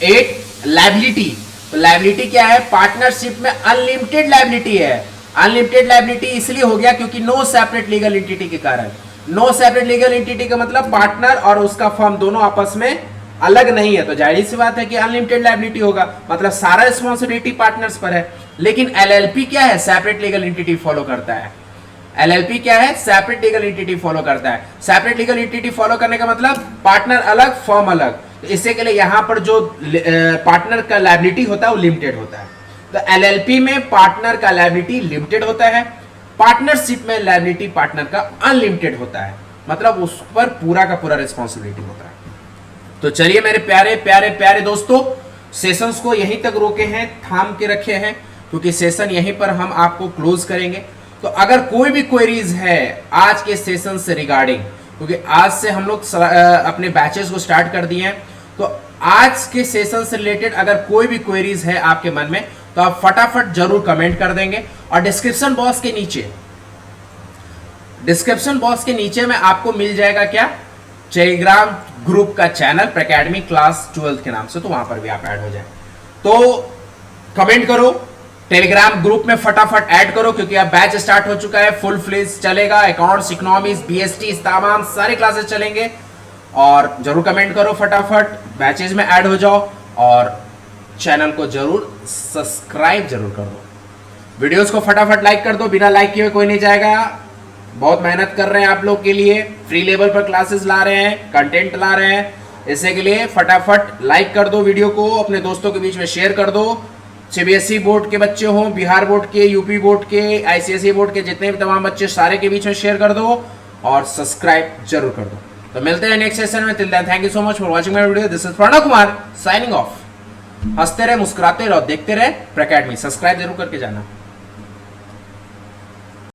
8 liability. तो लायबिलिटी क्या है? पार्टनरशिप में अनलिमिटेड लायबिलिटी है। अनलिमिटेड लायबिलिटी इसलिए हो गया क्योंकि नो सेपरेट लीगल एंटिटी के कारण। नो सेपरेट लीगल एंटिटी का मतलब पार्टनर और उसका फर्म दोनों आपस में अलग नहीं है, तो जाहिर सी बात है कि अनलिमिटेड लायबिलिटी होगा, मतलब सारा रिस्पॉन्सिबिलिटी पार्टनर्स पर है। लेकिन एलएलपी क्या है? सेपरेट लीगल एंटिटी फॉलो करता है। एलएलपी क्या है? सेपरेट लीगल एंटिटी फॉलो करता है। सेपरेट लीगल एंटिटी फॉलो करने का मतलब पार्टनर अलग, फर्म अलग। तो इससे के लिए यहां पर जो पार्टनर का लायबिलिटी होता है वो लिमिटेड होता है। तो एलएलपी में पार्टनर का लायबिलिटी लिमिटेड होता है, पार्टनरशिप में लायबिलिटी पार्टनर का अनलिमिटेड होता है, मतलब उस पर पूरा का पूरा रिस्पॉन्सिबिलिटी होता है। तो चलिए मेरे प्यारे प्यारे प्यारे दोस्तों, सेशंस को यहीं तक रोके हैं, थाम के रखे हैं, क्योंकि सेशन यहीं पर हम आपको क्लोज करेंगे। तो अगर कोई भी क्वेरीज है आज के सेशन से रिगार्डिंग, क्योंकि आज से हम लोग अपने बैचेस को स्टार्ट कर दिए हैं, तो आज के सेशन से रिलेटेड अगर कोई भी क्वेरीज है आपके मन में तो आप फटाफट जरूर कमेंट कर देंगे। और डिस्क्रिप्शन बॉक्स के नीचे में आपको मिल जाएगा क्या? टेलीग्राम ग्रुप का चैनल प्रैकेडमी क्लास 12 के नाम से, तो वहां पर भी आप ऐड हो जाए। तो कमेंट करो, टेलीग्राम ग्रुप में फटाफट ऐड करो, क्योंकि अब बैच स्टार्ट हो चुका है, फुल फ्लेज चलेगा, अकाउंट्स, इकोनॉमिक्स, बीएसटी, तमाम सारे क्लासेस चलेंगे। और जरूर कमेंट करो फटाफट, बैचेज में ऐड हो जाओ और चैनल को जरूर सब्सक्राइब जरूर कर दो। वीडियोस को फटाफट लाइक कर दो, बिना लाइक किए कोई नहीं जाएगा। बहुत मेहनत कर रहे हैं आप लोग के लिए, फ्री लेवल पर क्लासेस ला रहे हैं, कंटेंट ला रहे हैं, इससे के लिए फटाफट लाइक कर दो वीडियो को, अपने दोस्तों के बीच में शेयर कर दो। सीबीएसई बोर्ड के बच्चे हों, बिहार बोर्ड के, यूपी बोर्ड के, आईसीएसई बोर्ड के, जितने भी तमाम बच्चे, सारे के बीच में शेयर कर दो और सब्सक्राइब जरूर कर दो। तो मिलते हैं नेक्स्ट सेशन में। Till then thank you so much for watching my video. This is Pranav Kumar signing off. हंसते रहे, मुस्कुराते रहो, देखते रहे प्रैकेडमी। सब्सक्राइब जरूर करके जाना।